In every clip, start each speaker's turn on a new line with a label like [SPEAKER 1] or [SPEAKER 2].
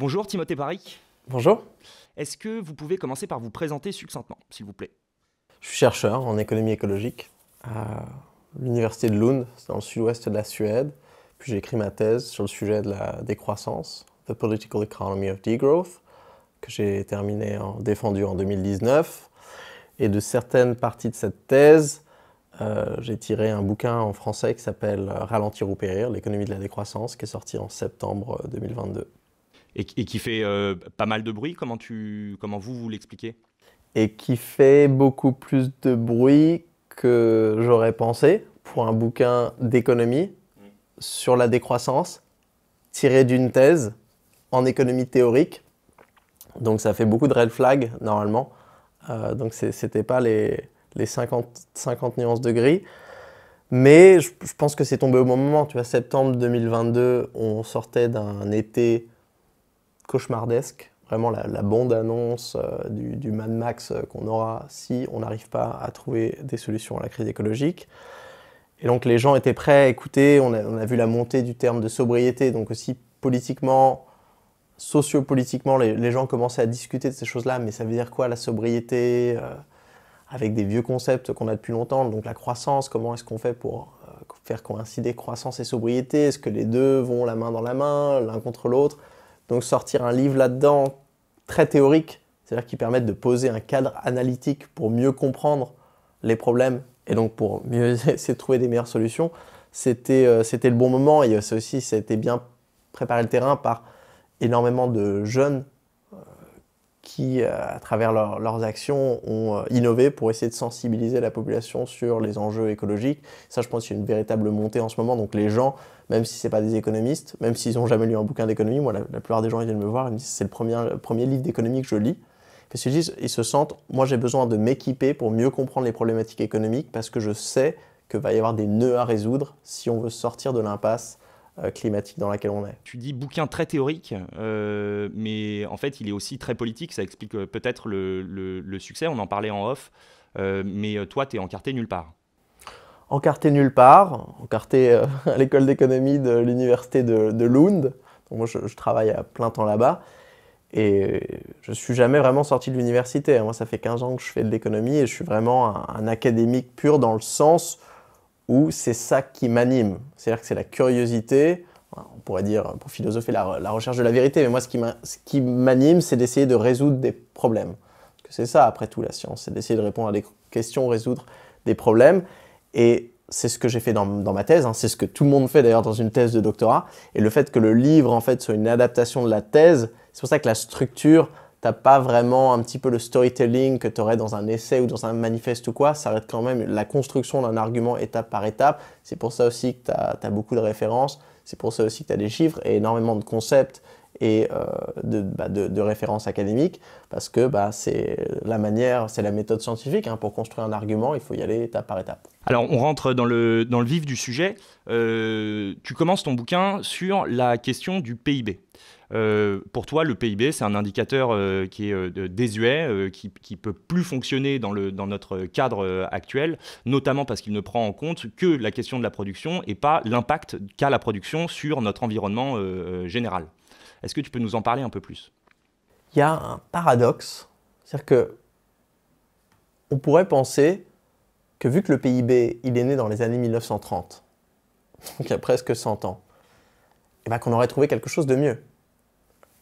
[SPEAKER 1] Bonjour Timothée Parry.
[SPEAKER 2] Bonjour,
[SPEAKER 1] Est-ce que vous pouvez commencer par vous présenter succinctement, s'il vous plaît?
[SPEAKER 2] je suis chercheur en économie écologique à l'université de Lund, c'est dans le sud-ouest de la Suède. Puis j'ai écrit ma thèse sur le sujet de la décroissance, The Political Economy of Degrowth, que j'ai défendu en 2019. Et de certaines parties de cette thèse, j'ai tiré un bouquin en français qui s'appelle Ralentir ou périr, l'économie de la décroissance, qui est sorti en septembre 2022.
[SPEAKER 1] Et qui fait pas mal de bruit, comment vous l'expliquez?
[SPEAKER 2] Et qui fait beaucoup plus de bruit que j'aurais pensé pour un bouquin d'économie sur la décroissance, tiré d'une thèse en économie théorique. Donc ça fait beaucoup de red flags normalement. Donc c'était pas les 50 nuances de gris. Mais je pense que c'est tombé au bon moment. Tu vois, septembre 2022, on sortait d'un été cauchemardesque. Vraiment la bande-annonce du Mad Max qu'on aura si on n'arrive pas à trouver des solutions à la crise écologique. Et donc les gens étaient prêts à écouter, on a vu la montée du terme de sobriété, donc aussi politiquement, sociopolitiquement, les gens commençaient à discuter de ces choses-là, mais ça veut dire quoi la sobriété avec des vieux concepts qu'on a depuis longtemps, donc la croissance, comment est-ce qu'on fait pour faire coïncider croissance et sobriété, est-ce que les deux vont la main dans la main, l'un contre l'autre? Donc sortir un livre là-dedans très théorique, c'est-à-dire qui permette de poser un cadre analytique pour mieux comprendre les problèmes et donc pour mieux essayer de trouver des meilleures solutions, c'était le bon moment. Et ça aussi, ça a été bien préparé le terrain par énormément de jeunes qui, à travers leurs actions, ont innové pour essayer de sensibiliser la population sur les enjeux écologiques. Ça, je pense qu'il y a une véritable montée en ce moment. Donc les gens, même si ce n'est pas des économistes, même s'ils n'ont jamais lu un bouquin d'économie, moi, la plupart des gens ils viennent me voir, ils me disent c'est le premier livre d'économie que je lis. Parce qu'ils disent, ils se sentent, moi j'ai besoin de m'équiper pour mieux comprendre les problématiques économiques parce que je sais qu'il va y avoir des nœuds à résoudre si on veut sortir de l'impasse climatique dans laquelle on est.
[SPEAKER 1] Tu dis bouquin très théorique, mais en fait il est aussi très politique, ça explique peut-être le succès, on en parlait en off, mais toi tu es encarté nulle part.
[SPEAKER 2] Encarté nulle part, encarté à l'école d'économie de l'université de Lund. Donc moi je travaille à plein temps là-bas. Et je ne suis jamais vraiment sorti de l'université. Moi, ça fait 15 ans que je fais de l'économie et je suis vraiment un académique pur dans le sens où c'est ça qui m'anime. C'est-à-dire que c'est la curiosité, on pourrait dire pour philosopher la recherche de la vérité, mais moi, ce qui m'anime, c'est d'essayer de résoudre des problèmes. Parce que c'est ça, après tout, la science, c'est d'essayer de répondre à des questions, résoudre des problèmes. Et c'est ce que j'ai fait dans ma thèse, hein. C'est ce que tout le monde fait d'ailleurs dans une thèse de doctorat. Et le fait que le livre, en fait, soit une adaptation de la thèse, c'est pour ça que la structure, t'as pas vraiment un petit peu le storytelling que tu aurais dans un essai ou dans un manifeste ou quoi. Ça reste quand même la construction d'un argument étape par étape. C'est pour ça aussi que tu as beaucoup de références. C'est pour ça aussi que tu as des chiffres et énormément de concepts et de références académiques. Parce que c'est la manière, c'est la méthode scientifique. Hein. Pour construire un argument, il faut y aller étape par étape.
[SPEAKER 1] Alors on rentre dans le vif du sujet. Tu commences ton bouquin sur la question du PIB. Pour toi, le PIB, c'est un indicateur qui est désuet, qui peut plus fonctionner dans notre cadre actuel, notamment parce qu'il ne prend en compte que la question de la production et pas l'impact qu'a la production sur notre environnement général. Est-ce que tu peux nous en parler un peu plus?
[SPEAKER 2] Il y a un paradoxe, c'est-à-dire que on pourrait penser que vu que le PIB, il est né dans les années 1930, donc il y a presque 100 ans, et qu'on aurait trouvé quelque chose de mieux.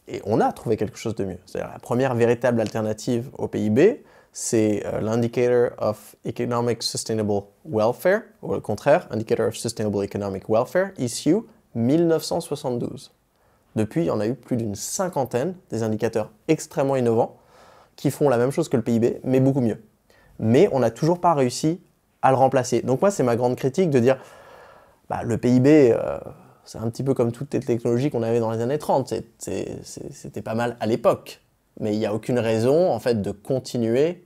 [SPEAKER 2] Et on a trouvé quelque chose de mieux. C'est-à-dire la première véritable alternative au PIB, c'est l'Indicator of Economic Sustainable Welfare, ou au contraire, Indicator of Sustainable Economic Welfare, issue 1972. Depuis, il y en a eu plus d'une cinquantaine des indicateurs extrêmement innovants qui font la même chose que le PIB, mais beaucoup mieux. Mais on n'a toujours pas réussi à le remplacer. Donc moi, c'est ma grande critique de dire le PIB, c'est un petit peu comme toutes les technologies qu'on avait dans les années 30. C'était pas mal à l'époque. Mais il n'y a aucune raison en fait, de continuer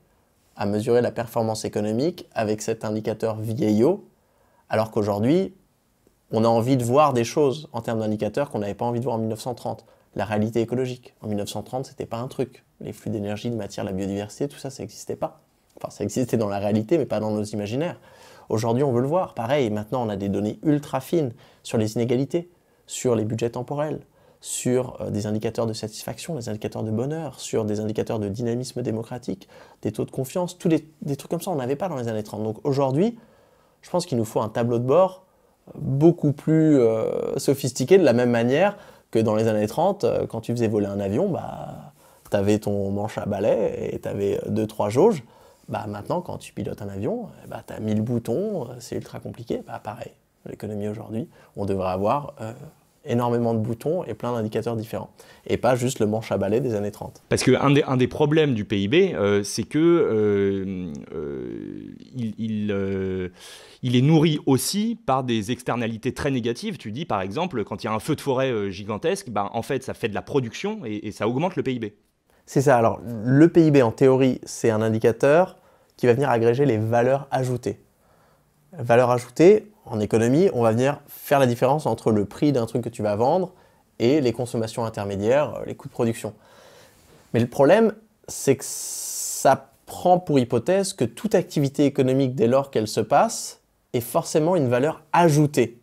[SPEAKER 2] à mesurer la performance économique avec cet indicateur vieillot, alors qu'aujourd'hui, on a envie de voir des choses en termes d'indicateurs qu'on n'avait pas envie de voir en 1930. La réalité écologique. En 1930, c'était pas un truc. Les flux d'énergie, de matière, la biodiversité, tout ça, ça n'existait pas. Enfin, ça existait dans la réalité, mais pas dans nos imaginaires. Aujourd'hui, on veut le voir. Pareil, maintenant, on a des données ultra fines sur les inégalités, sur les budgets temporels, sur des indicateurs de satisfaction, des indicateurs de bonheur, sur des indicateurs de dynamisme démocratique, des taux de confiance, des trucs comme ça, on n'avait pas dans les années 30. Donc aujourd'hui, je pense qu'il nous faut un tableau de bord beaucoup plus sophistiqué, de la même manière que dans les années 30, quand tu faisais voler un avion, bah, tu avais ton manche à balai et tu avais 2-3 jauges. Bah, maintenant, quand tu pilotes un avion, bah, tu as 1000 boutons, c'est ultra compliqué. Bah, pareil, l'économie aujourd'hui, on devrait avoir énormément de boutons et plein d'indicateurs différents. Et pas juste le manche à balai des années 30.
[SPEAKER 1] Parce qu'un des problèmes du PIB, c'est que il est nourri aussi par des externalités très négatives. Tu dis par exemple, quand il y a un feu de forêt gigantesque, bah, en fait ça fait de la production et ça augmente le PIB.
[SPEAKER 2] C'est ça. Alors le PIB en théorie, c'est un indicateur qui va venir agréger les valeurs ajoutées. Valeurs ajoutées, en économie, on va venir faire la différence entre le prix d'un truc que tu vas vendre et les consommations intermédiaires, les coûts de production. Mais le problème, c'est que ça prend pour hypothèse que toute activité économique, dès lors qu'elle se passe, est forcément une valeur ajoutée.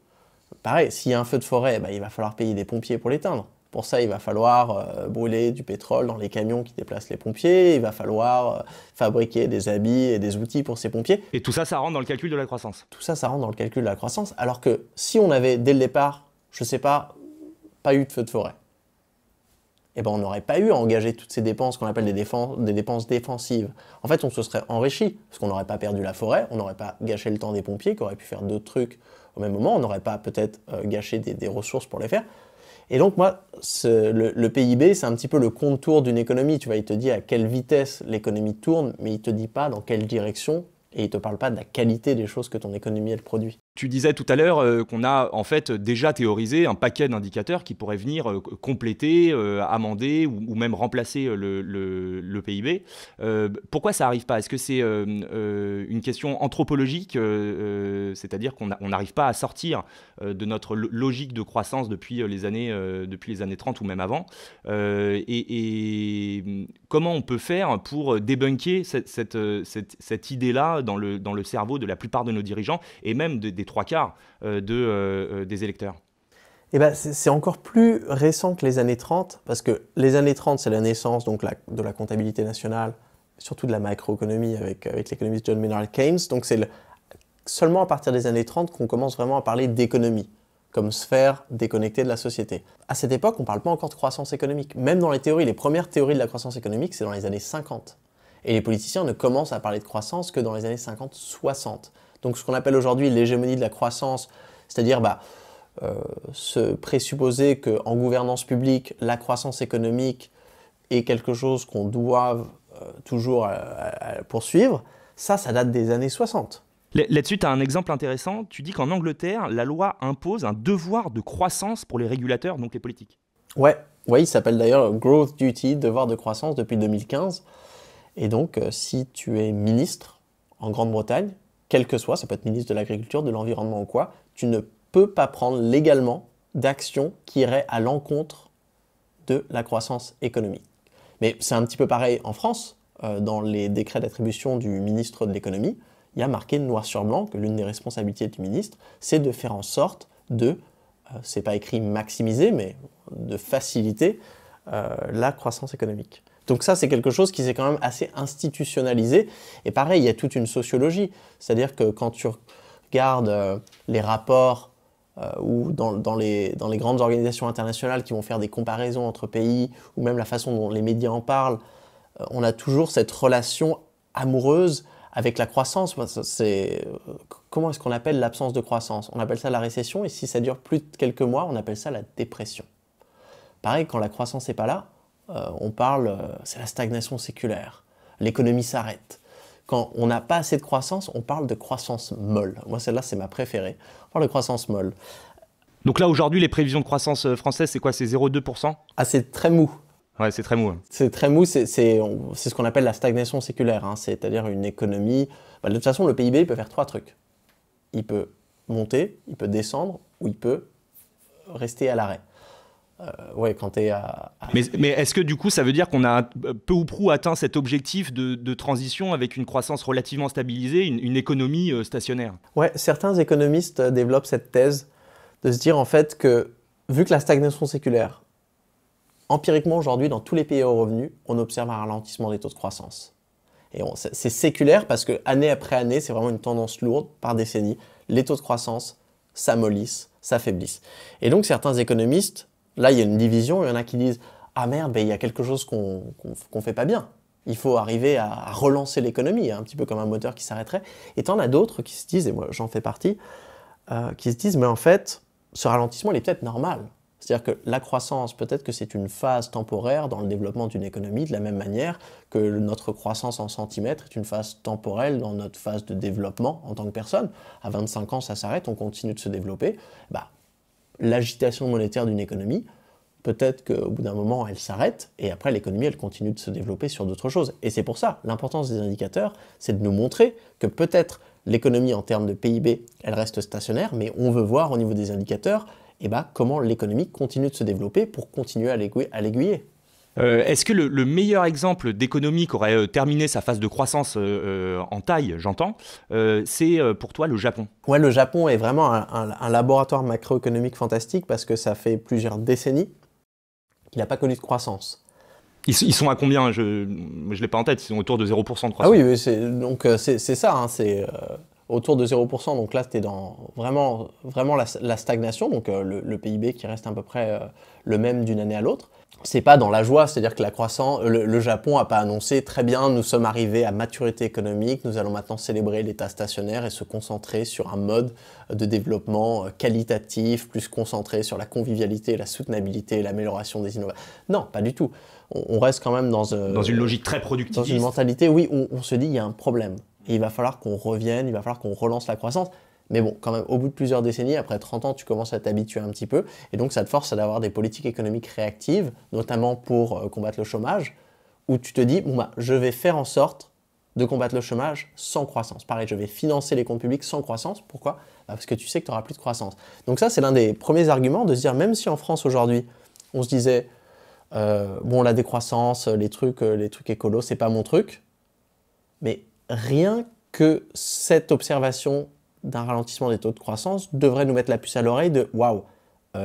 [SPEAKER 2] Pareil, s'il y a un feu de forêt, bah, il va falloir payer des pompiers pour l'éteindre. Pour ça, il va falloir brûler du pétrole dans les camions qui déplacent les pompiers, il va falloir fabriquer des habits et des outils pour ces pompiers.
[SPEAKER 1] Et tout ça, ça rentre dans le calcul de la croissance.
[SPEAKER 2] Tout ça, ça rentre dans le calcul de la croissance, alors que si on avait, dès le départ, je ne sais pas eu de feu de forêt, eh ben on n'aurait pas eu à engager toutes ces dépenses qu'on appelle des dépenses défensives. En fait, on se serait enrichi, parce qu'on n'aurait pas perdu la forêt, on n'aurait pas gâché le temps des pompiers, qui auraient pu faire d'autres trucs au même moment, on n'aurait pas peut-être gâché des ressources pour les faire. Et donc moi, le PIB, c'est un petit peu le contour d'une économie. Tu vois, il te dit à quelle vitesse l'économie tourne, mais il ne te dit pas dans quelle direction, et il ne te parle pas de la qualité des choses que ton économie elle produit.
[SPEAKER 1] Tu disais tout à l'heure qu'on a en fait déjà théorisé un paquet d'indicateurs qui pourraient venir compléter, amender ou même remplacer le PIB. Pourquoi ça n'arrive pas? Est-ce que c'est une question anthropologique, c'est-à-dire qu'on n'arrive pas à sortir de notre logique de croissance depuis les années 30 ou même avant, et comment on peut faire pour débunker cette idée-là dans le cerveau de la plupart de nos dirigeants et même des trois quarts des électeurs?
[SPEAKER 2] Eh ben, c'est encore plus récent que les années 30, parce que les années 30, c'est la naissance donc, de la comptabilité nationale, surtout de la macroéconomie avec l'économiste John Maynard Keynes. Donc c'est seulement à partir des années 30 qu'on commence vraiment à parler d'économie, comme sphère déconnectée de la société. À cette époque, on ne parle pas encore de croissance économique. Même dans les théories, les premières théories de la croissance économique, c'est dans les années 50. Et les politiciens ne commencent à parler de croissance que dans les années 50-60. Donc ce qu'on appelle aujourd'hui l'hégémonie de la croissance, c'est-à-dire se présupposer qu'en gouvernance publique, la croissance économique est quelque chose qu'on doit toujours poursuivre, ça date des années 60.
[SPEAKER 1] Là-dessus, tu as un exemple intéressant. Tu dis qu'en Angleterre, la loi impose un devoir de croissance pour les régulateurs, donc les politiques.
[SPEAKER 2] Ouais, il s'appelle d'ailleurs Growth Duty, devoir de croissance depuis 2015. Et donc, si tu es ministre en Grande-Bretagne, quel que soit, ça peut être ministre de l'Agriculture, de l'Environnement ou quoi, tu ne peux pas prendre légalement d'action qui irait à l'encontre de la croissance économique. Mais c'est un petit peu pareil en France. Dans les décrets d'attribution du ministre de l'économie, il y a marqué noir sur blanc que l'une des responsabilités du ministre, c'est de faire en sorte de, c'est pas écrit maximiser, mais de faciliter la croissance économique. Donc ça, c'est quelque chose qui s'est quand même assez institutionnalisé. Et pareil, il y a toute une sociologie. C'est-à-dire que quand tu regardes les rapports ou dans les grandes organisations internationales qui vont faire des comparaisons entre pays, ou même la façon dont les médias en parlent, on a toujours cette relation amoureuse avec la croissance. Comment est-ce qu'on appelle l'absence de croissance? On appelle ça la récession, et si ça dure plus de quelques mois, on appelle ça la dépression. Pareil, quand la croissance n'est pas là, on parle, c'est la stagnation séculaire. L'économie s'arrête. Quand on n'a pas assez de croissance, on parle de croissance molle. Moi, celle-là, c'est ma préférée. On parle de croissance molle.
[SPEAKER 1] Donc là, aujourd'hui, les prévisions de croissance françaises, c'est quoi? C'est 0,2%?
[SPEAKER 2] Ah, c'est très mou.
[SPEAKER 1] Ouais, c'est très mou.
[SPEAKER 2] C'est très mou, c'est ce qu'on appelle la stagnation séculaire. Hein. C'est-à-dire une économie... de toute façon, le PIB, il peut faire trois trucs. Il peut monter, il peut descendre, ou il peut rester à l'arrêt. Ouais, quand tu es à...
[SPEAKER 1] Mais est-ce que du coup, ça veut dire qu'on a peu ou prou atteint cet objectif de transition avec une croissance relativement stabilisée, une économie stationnaire?
[SPEAKER 2] Ouais, certains économistes développent cette thèse de se dire en fait que, vu que la stagnation séculaire, empiriquement aujourd'hui, dans tous les pays au revenu, on observe un ralentissement des taux de croissance. Et c'est séculaire parce que année après année, c'est vraiment une tendance lourde par décennie. Les taux de croissance s'amollissent, s'affaiblissent. Et donc certains économistes, là il y a une division, il y en a qui disent « Ah merde, il y a quelque chose qu'on fait pas bien. Il faut arriver à relancer l'économie, un petit peu comme un moteur qui s'arrêterait. » Et t'en as d'autres qui se disent, et moi j'en fais partie, qui se disent « Mais en fait, ce ralentissement il est peut-être normal. » C'est-à-dire que la croissance, peut-être que c'est une phase temporaire dans le développement d'une économie, de la même manière que notre croissance en centimètres est une phase temporelle dans notre phase de développement en tant que personne. À 25 ans, ça s'arrête, on continue de se développer. L'agitation monétaire d'une économie, peut-être qu'au bout d'un moment, elle s'arrête, et après, l'économie, elle continue de se développer sur d'autres choses. Et c'est pour ça, l'importance des indicateurs, c'est de nous montrer que peut-être l'économie, en termes de PIB, elle reste stationnaire, mais on veut voir au niveau des indicateurs comment l'économie continue de se développer pour continuer à l'aiguiller.
[SPEAKER 1] Est-ce que le meilleur exemple d'économie qui aurait terminé sa phase de croissance en taille, j'entends, c'est pour toi le Japon?
[SPEAKER 2] Ouais, le Japon est vraiment un laboratoire macroéconomique fantastique parce que ça fait plusieurs décennies qu'il n'a pas connu de croissance.
[SPEAKER 1] Ils sont à combien? Je ne l'ai pas en tête, ils sont autour de 0% de croissance.
[SPEAKER 2] Ah oui, c'est ça, c'est autour de 0%, donc là c'était dans vraiment la stagnation, donc le PIB qui reste à peu près le même d'une année à l'autre. C'est pas dans la joie, c'est-à-dire que la croissance, le Japon n'a pas annoncé très bien, nous sommes arrivés à maturité économique, nous allons maintenant célébrer l'état stationnaire et se concentrer sur un mode de développement qualitatif, plus concentré sur la convivialité, la soutenabilité, l'amélioration des innovations. Non, pas du tout. On reste quand même dans
[SPEAKER 1] une logique très productiviste.
[SPEAKER 2] Dans une mentalité, oui, on se dit il y a un problème. Et il va falloir qu'on revienne, il va falloir qu'on relance la croissance. Mais bon, quand même, au bout de plusieurs décennies, après 30 ans, tu commences à t'habituer un petit peu. Et donc, ça te force à avoir des politiques économiques réactives, notamment pour combattre le chômage, où tu te dis, je vais faire en sorte de combattre le chômage sans croissance. Pareil, je vais financer les comptes publics sans croissance. Pourquoi? Parce que tu sais que tu n'auras plus de croissance. Donc ça, c'est l'un des premiers arguments de se dire, même si en France, aujourd'hui, on se disait, la décroissance, les trucs écolos, c'est pas mon truc. Mais rien que cette observation d'un ralentissement des taux de croissance devrait nous mettre la puce à l'oreille de « waouh,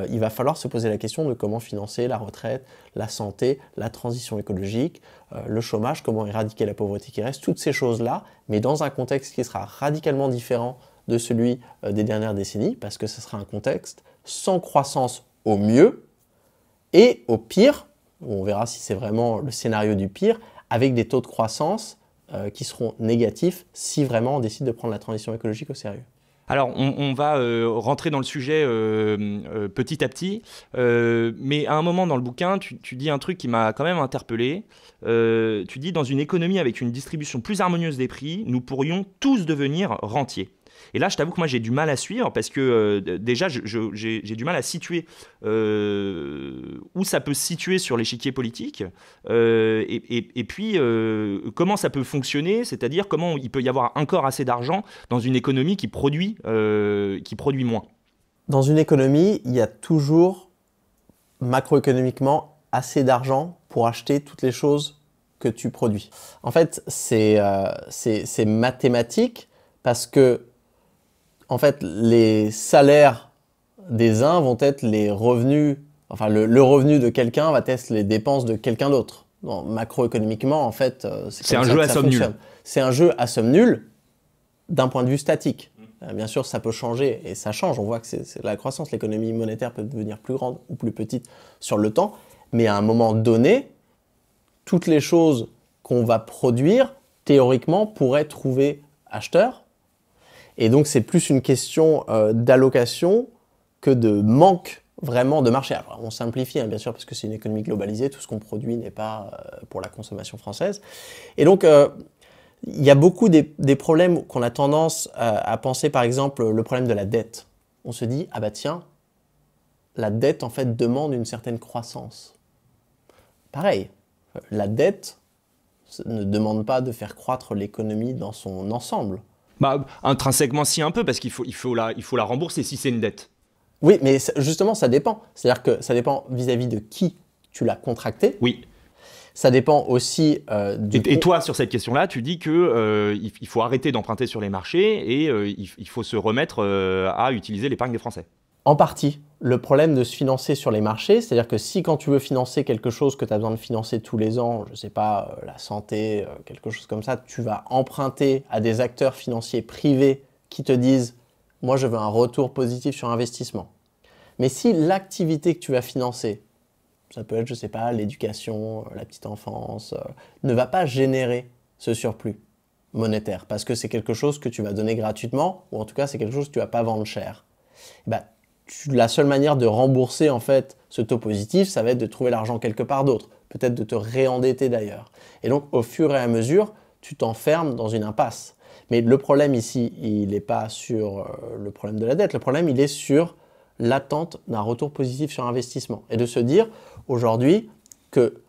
[SPEAKER 2] il va falloir se poser la question de comment financer la retraite, la santé, la transition écologique, le chômage, comment éradiquer la pauvreté qui reste, toutes ces choses-là, mais dans un contexte qui sera radicalement différent de celui des dernières décennies, parce que ce sera un contexte sans croissance au mieux, et au pire, on verra si c'est vraiment le scénario du pire, avec des taux de croissance qui seront négatifs si vraiment on décide de prendre la transition écologique au sérieux.
[SPEAKER 1] Alors, on va rentrer dans le sujet petit à petit, mais à un moment dans le bouquin, tu dis un truc qui m'a quand même interpellé. Tu dis « Dans une économie avec une distribution plus harmonieuse des prix, nous pourrions tous devenir rentiers ». Et là, je t'avoue que moi, j'ai du mal à suivre parce que déjà, j'ai du mal à situer où ça peut se situer sur l'échiquier politique et puis comment ça peut fonctionner, c'est-à-dire comment il peut y avoir encore assez d'argent dans une économie qui produit moins.
[SPEAKER 2] Dans une économie, il y a toujours macroéconomiquement assez d'argent pour acheter toutes les choses que tu produis. En fait, c'est mathématique parce que en fait, les salaires des uns vont être les revenus, enfin le revenu de quelqu'un va être les dépenses de quelqu'un d'autre. Macroéconomiquement, en fait,
[SPEAKER 1] c'est un jeu à somme nulle.
[SPEAKER 2] C'est un jeu à somme nulle d'un point de vue statique. Bien sûr, ça peut changer et ça change. On voit que c'est la croissance, l'économie monétaire peut devenir plus grande ou plus petite sur le temps. Mais à un moment donné, toutes les choses qu'on va produire, théoriquement, pourraient trouver acheteurs. Et donc, c'est plus une question d'allocation que de manque vraiment de marché. Alors, on simplifie, bien sûr, parce que c'est une économie globalisée. Tout ce qu'on produit n'est pas pour la consommation française. Et donc, il y a beaucoup des problèmes qu'on a tendance à penser, par exemple, le problème de la dette. On se dit, ah bah tiens, la dette, en fait, demande une certaine croissance. Pareil, la dette ne demande pas de faire croître l'économie dans son ensemble.
[SPEAKER 1] Intrinsèquement, si un peu, parce qu'il faut la rembourser si c'est une dette.
[SPEAKER 2] Oui, mais justement, ça dépend. C'est-à-dire que ça dépend vis-à-vis de qui tu l'as contracté.
[SPEAKER 1] Oui.
[SPEAKER 2] Ça dépend aussi
[SPEAKER 1] Et toi, sur cette question-là, tu dis qu'il faut arrêter d'emprunter sur les marchés et il faut se remettre à utiliser l'épargne des Français.
[SPEAKER 2] En partie. Le problème de se financer sur les marchés, c'est-à-dire que si quand tu veux financer quelque chose que tu as besoin de financer tous les ans, je ne sais pas, la santé, quelque chose comme ça, tu vas emprunter à des acteurs financiers privés qui te disent « moi je veux un retour positif sur investissement ». Mais si l'activité que tu vas financer, ça peut être, je ne sais pas, l'éducation, la petite enfance, ne va pas générer ce surplus monétaire parce que c'est quelque chose que tu vas donner gratuitement ou en tout cas c'est quelque chose que tu ne vas pas vendre cher. Bah, la seule manière de rembourser en fait ce taux positif, ça va être de trouver l'argent quelque part d'autre, peut-être de te réendetter d'ailleurs. Et donc au fur et à mesure, tu t'enfermes dans une impasse. Mais le problème ici, il n'est pas sur le problème de la dette, le problème il est sur l'attente d'un retour positif sur investissement. Et de se dire aujourd'hui que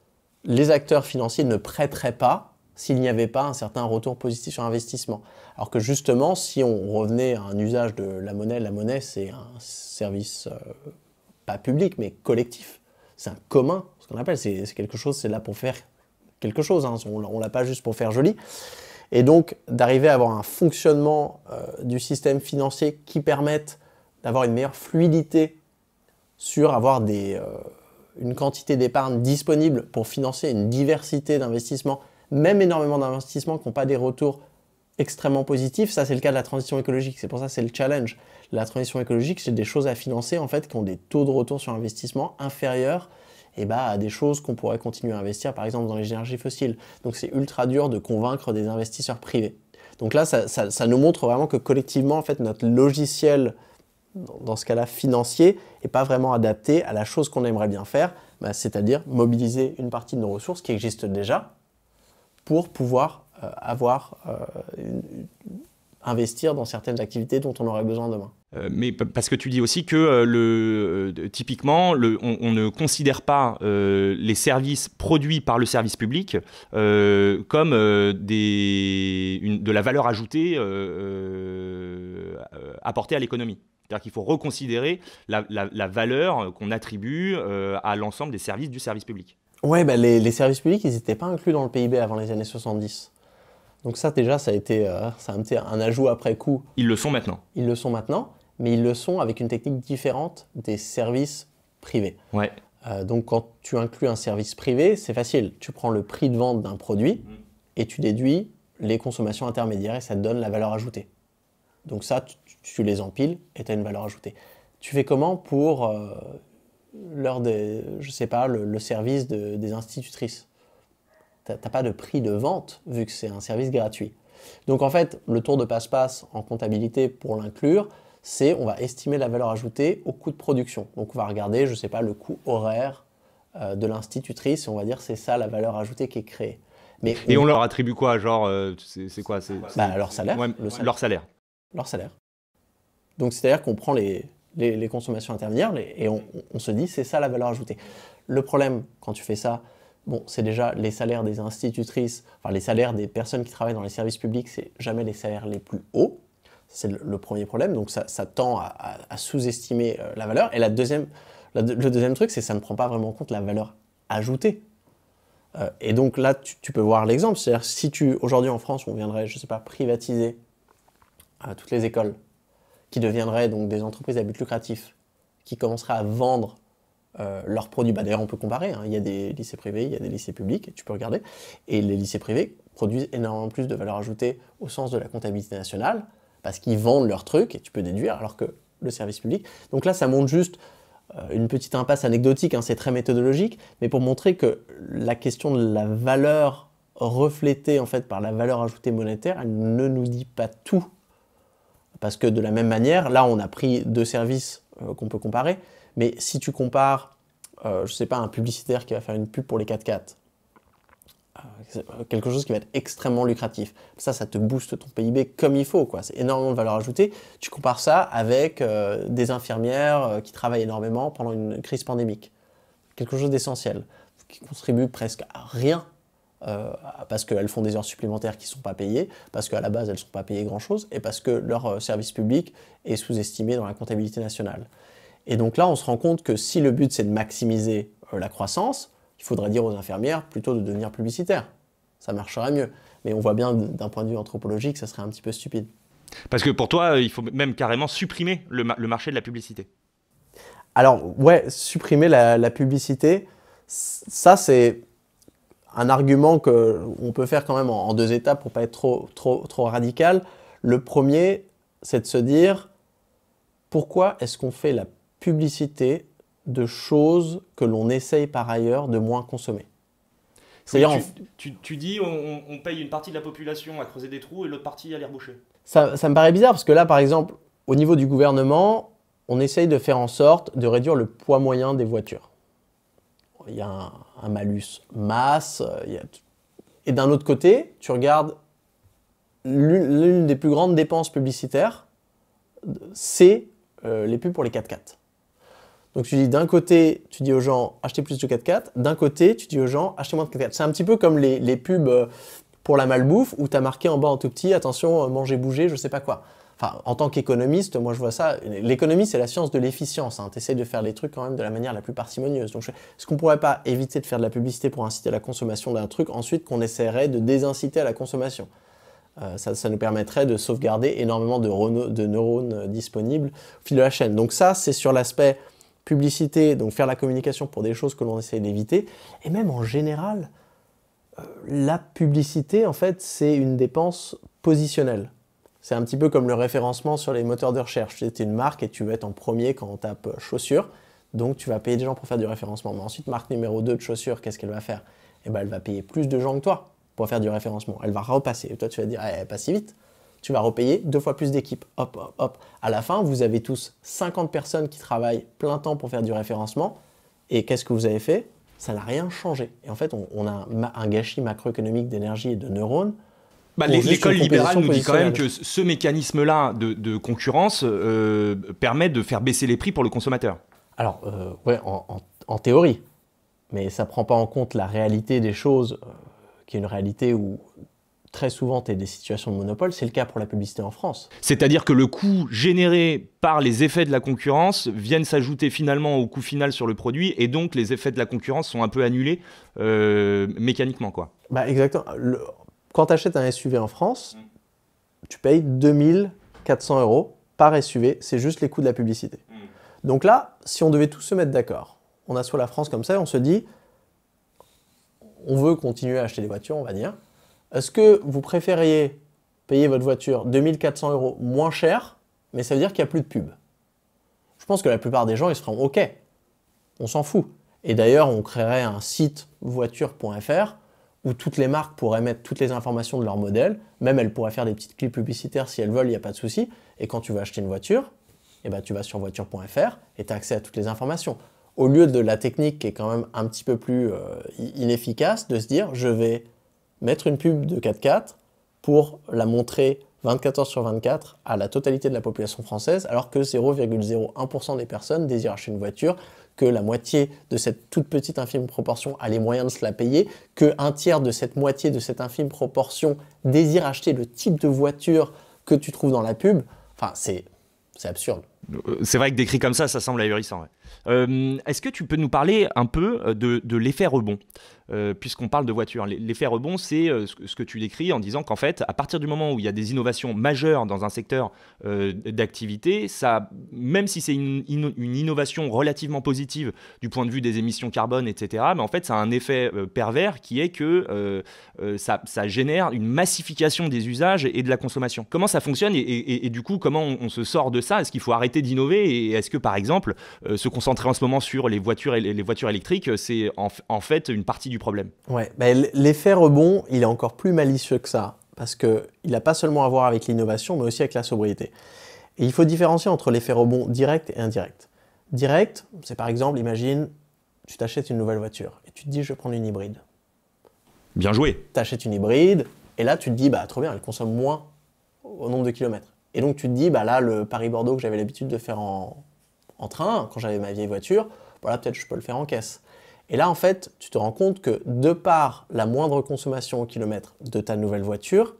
[SPEAKER 2] les acteurs financiers ne prêteraient pas s'il n'y avait pas un certain retour positif sur investissement. Alors que justement, si on revenait à un usage de la monnaie c'est un service pas public mais collectif. C'est un commun, ce qu'on appelle, c'est quelque chose, c'est là pour faire quelque chose, hein. On l'a pas juste pour faire joli. Et donc d'arriver à avoir un fonctionnement du système financier qui permette d'avoir une meilleure fluidité sur avoir une quantité d'épargne disponible pour financer une diversité d'investissements, même énormément d'investissements qui n'ont pas des retours extrêmement positifs. Ça, c'est le cas de la transition écologique. C'est pour ça que c'est le challenge. La transition écologique, c'est des choses à financer en fait, qui ont des taux de retour sur investissement inférieurs à des choses qu'on pourrait continuer à investir, par exemple dans les énergies fossiles. Donc c'est ultra dur de convaincre des investisseurs privés. Donc là, ça nous montre vraiment que collectivement, en fait, notre logiciel, dans ce cas-là financier, n'est pas vraiment adapté à la chose qu'on aimerait bien faire, c'est-à-dire mobiliser une partie de nos ressources qui existent déjà pour pouvoir investir dans certaines activités dont on aurait besoin demain.
[SPEAKER 1] Mais parce que tu dis aussi que typiquement, on ne considère pas les services produits par le service public comme de la valeur ajoutée apportée à l'économie. C'est-à-dire qu'il faut reconsidérer la valeur qu'on attribue à l'ensemble des services du service public.
[SPEAKER 2] Ouais, les services publics, ils n'étaient pas inclus dans le PIB avant les années 70. Donc ça, déjà, ça a été un ajout après coup.
[SPEAKER 1] Ils le sont maintenant.
[SPEAKER 2] Ils le sont maintenant, mais ils le sont avec une technique différente des services privés.
[SPEAKER 1] Ouais.
[SPEAKER 2] Donc quand tu inclus un service privé, c'est facile. Tu prends le prix de vente d'un produit et tu déduis les consommations intermédiaires et ça te donne la valeur ajoutée. Donc ça, tu les empiles et tu as une valeur ajoutée. Tu fais comment pour je sais pas, le service des institutrices? Tu n'as pas de prix de vente vu que c'est un service gratuit. Donc en fait, le tour de passe-passe en comptabilité pour l'inclure, c'est on va estimer la valeur ajoutée au coût de production. Donc on va regarder, je sais pas, le coût horaire de l'institutrice et on va dire c'est ça la valeur ajoutée qui est créée.
[SPEAKER 1] Et on leur attribue quoi? Genre, c'est quoi?
[SPEAKER 2] Leur salaire,
[SPEAKER 1] ouais, leur salaire.
[SPEAKER 2] Leur salaire. Donc c'est-à-dire qu'on prend les consommations intermédiaires et on se dit c'est ça la valeur ajoutée. Le problème quand tu fais ça, c'est déjà les salaires des institutrices, enfin les salaires des personnes qui travaillent dans les services publics, c'est jamais les salaires les plus hauts. C'est le premier problème, donc ça tend à sous-estimer la valeur. Et le deuxième truc, c'est que ça ne prend pas vraiment en compte la valeur ajoutée. Et donc là, tu peux voir l'exemple. C'est-à-dire si aujourd'hui en France, on viendrait, je sais pas, privatiser toutes les écoles, qui deviendraient donc des entreprises à but lucratif, qui commenceraient à vendre leurs produits. D'ailleurs, on peut comparer, hein. Il y a des lycées privés, il y a des lycées publics, tu peux regarder. Et les lycées privés produisent énormément plus de valeur ajoutée au sens de la comptabilité nationale, parce qu'ils vendent leurs trucs, et tu peux déduire, alors que le service public... Donc là, ça montre juste une petite impasse anecdotique, hein, c'est très méthodologique, mais pour montrer que la question de la valeur reflétée en fait, par la valeur ajoutée monétaire, elle ne nous dit pas tout. Parce que de la même manière, là, on a pris deux services qu'on peut comparer, mais si tu compares, je ne sais pas, un publicitaire qui va faire une pub pour les 4x4, quelque chose qui va être extrêmement lucratif, ça te booste ton PIB comme il faut, quoi. C'est énormément de valeur ajoutée. Tu compares ça avec des infirmières qui travaillent énormément pendant une crise pandémique. Quelque chose d'essentiel, qui contribue presque à rien, parce qu'elles font des heures supplémentaires qui ne sont pas payées, parce qu'à la base elles ne sont pas payées grand-chose, et parce que leur service public est sous-estimé dans la comptabilité nationale. Et donc là, on se rend compte que si le but c'est de maximiser la croissance, il faudrait dire aux infirmières plutôt de devenir publicitaires. Ça marcherait mieux. Mais on voit bien d'un point de vue anthropologique, ça serait un petit peu stupide.
[SPEAKER 1] Parce que pour toi, il faut même carrément supprimer le marché de la publicité.
[SPEAKER 2] Alors, ouais, supprimer la publicité, ça, c'est un argument qu'on peut faire quand même en deux étapes pour pas être trop radical. Le premier, c'est de se dire, pourquoi est-ce qu'on fait la publicité de choses que l'on essaye par ailleurs de moins consommer?
[SPEAKER 1] Oui, tu dis on paye une partie de la population à creuser des trous et l'autre partie à les reboucher.
[SPEAKER 2] Ça me paraît bizarre parce que là, par exemple, au niveau du gouvernement, on essaye de faire en sorte de réduire le poids moyen des voitures. Il y a un malus masse, et d'un autre côté, tu regardes l'une des plus grandes dépenses publicitaires, c'est les pubs pour les 4x4. Donc tu dis d'un côté, tu dis aux gens achetez plus de 4x4, d'un côté, tu dis aux gens achetez moins de 4x4. C'est un petit peu comme les pubs pour la malbouffe où tu as marqué en bas en tout petit attention, mangez, bougez, je sais pas quoi. Enfin, en tant qu'économiste, moi je vois ça. L'économie, c'est la science de l'efficience. Hein. Tu essaies de faire les trucs quand même de la manière la plus parcimonieuse. Donc, est-ce qu'on pourrait pas éviter de faire de la publicité pour inciter à la consommation d'un truc, ensuite qu'on essaierait de désinciter à la consommation? Ça nous permettrait de sauvegarder énormément de neurones disponibles au fil de la chaîne. Donc ça, c'est sur l'aspect publicité, donc faire la communication pour des choses que l'on essaie d'éviter. Et même en général, la publicité, en fait, c'est une dépense positionnelle. C'est un petit peu comme le référencement sur les moteurs de recherche. Tu es une marque et tu veux être en premier quand on tape chaussures, donc tu vas payer des gens pour faire du référencement. Mais ensuite, marque numéro 2 de chaussures, qu'est-ce qu'elle va faire? Eh ben, elle va payer plus de gens que toi pour faire du référencement. Elle va repasser. Et toi, tu vas dire, pas si vite. Tu vas repayer 2 fois plus d'équipes. Hop, hop, hop. À la fin, vous avez tous 50 personnes qui travaillent plein temps pour faire du référencement. Et qu'est-ce que vous avez fait? Ça n'a rien changé. Et en fait, on a un gâchis macroéconomique d'énergie et de neurones.
[SPEAKER 1] L'école libérale nous dit quand même que ce mécanisme-là de concurrence permet de faire baisser les prix pour le consommateur.
[SPEAKER 2] Alors, ouais, en théorie. Mais ça ne prend pas en compte la réalité des choses, qui est une réalité où très souvent tu as des situations de monopole. C'est le cas pour la publicité en France.
[SPEAKER 1] C'est-à-dire que le coût généré par les effets de la concurrence viennent s'ajouter finalement au coût final sur le produit, et donc les effets de la concurrence sont un peu annulés mécaniquement, quoi.
[SPEAKER 2] Bah, exactement. Quand tu achètes un SUV en France, tu payes 2400 € par SUV, c'est juste les coûts de la publicité. Donc là, si on devait tous se mettre d'accord, on assoit la France comme ça et on se dit, on veut continuer à acheter des voitures, on va dire. Est-ce que vous préfériez payer votre voiture 2400 € moins cher, mais ça veut dire qu'il n'y a plus de pub? Je pense que la plupart des gens, ils seront OK, on s'en fout. Et d'ailleurs, on créerait un site voiture.fr où toutes les marques pourraient mettre toutes les informations de leur modèle, même elles pourraient faire des petites clips publicitaires si elles veulent, il n'y a pas de souci. Et quand tu veux acheter une voiture, eh ben, tu vas sur voiture.fr et tu as accès à toutes les informations. Au lieu de la technique qui est quand même un petit peu plus inefficace, de se dire je vais mettre une pub de 4x4 pour la montrer 24 heures sur 24 à la totalité de la population française, alors que 0,01% des personnes désirent acheter une voiture, que la moitié de cette toute petite infime proportion a les moyens de se la payer, qu'un tiers de cette moitié de cette infime proportion désire acheter le type de voiture que tu trouves dans la pub. Enfin, c'est absurde.
[SPEAKER 1] C'est vrai que décrit comme ça semble ahurissant. Ouais. Est-ce que tu peux nous parler un peu de l'effet rebond, puisqu'on parle de voiture? L'effet rebond, c'est ce que tu décris en disant qu'en fait, à partir du moment où il y a des innovations majeures dans un secteur d'activité, ça, même si c'est une innovation relativement positive du point de vue des émissions carbone, etc., mais en fait, ça a un effet pervers qui est que ça génère une massification des usages et de la consommation. Comment ça fonctionne et du coup, comment on se sort de ça? Est-ce qu'il faut arrêter d'innover et est-ce que, par exemple, se concentrer en ce moment sur les voitures électriques, c'est en fait une partie du problème?
[SPEAKER 2] Ouais, bah, l'effet rebond, il est encore plus malicieux que ça, parce qu'il n'a pas seulement à voir avec l'innovation, mais aussi avec la sobriété. Et il faut différencier entre l'effet rebond direct et indirect. Direct, c'est par exemple, imagine, tu t'achètes une nouvelle voiture et tu te dis, je vais prendre une hybride.
[SPEAKER 1] Bien joué.
[SPEAKER 2] Tu achètes une hybride, et là tu te dis, bah trop bien, elle consomme moins au nombre de kilomètres. Et donc tu te dis, bah là, le Paris-Bordeaux que j'avais l'habitude de faire en train, quand j'avais ma vieille voiture, voilà, peut-être je peux le faire en caisse. Et là, en fait, tu te rends compte que de par la moindre consommation au kilomètre de ta nouvelle voiture,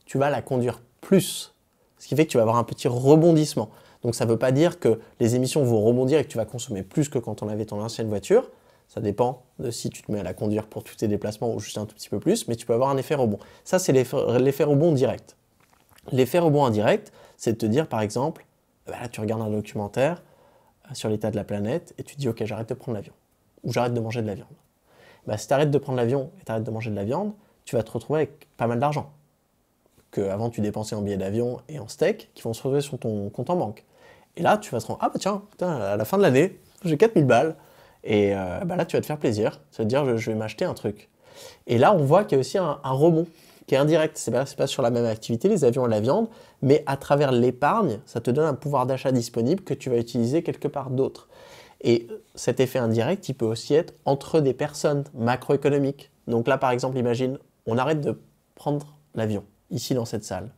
[SPEAKER 2] tu vas la conduire plus. Ce qui fait que tu vas avoir un petit rebondissement. Donc ça ne veut pas dire que les émissions vont rebondir et que tu vas consommer plus que quand on avait ton ancienne voiture. Ça dépend de si tu te mets à la conduire pour tous tes déplacements ou juste un tout petit peu plus, mais tu peux avoir un effet rebond. Ça, c'est l'effet rebond direct. L'effet rebond indirect, c'est de te dire, par exemple, bah là, tu regardes un documentaire, sur l'état de la planète et tu te dis ok, j'arrête de prendre l'avion ou j'arrête de manger de la viande. Bah, si tu arrêtes de prendre l'avion et tu arrêtes de manger de la viande, tu vas te retrouver avec pas mal d'argent que avant tu dépensais en billets d'avion et en steak qui vont se retrouver sur ton compte en banque. Et là, tu vas te rendre, ah bah tiens, putain, à la fin de l'année, j'ai 4000 balles. Et bah là, tu vas te faire plaisir. Ça veut dire, je vais m'acheter un truc. Et là, on voit qu'il y a aussi un rebond qui est indirect. C'est pas sur la même activité, les avions et la viande, mais à travers l'épargne, ça te donne un pouvoir d'achat disponible que tu vas utiliser quelque part d'autre. Et cet effet indirect, il peut aussi être entre des personnes macroéconomiques. Donc là, par exemple, imagine, on arrête de prendre l'avion, ici dans cette salle.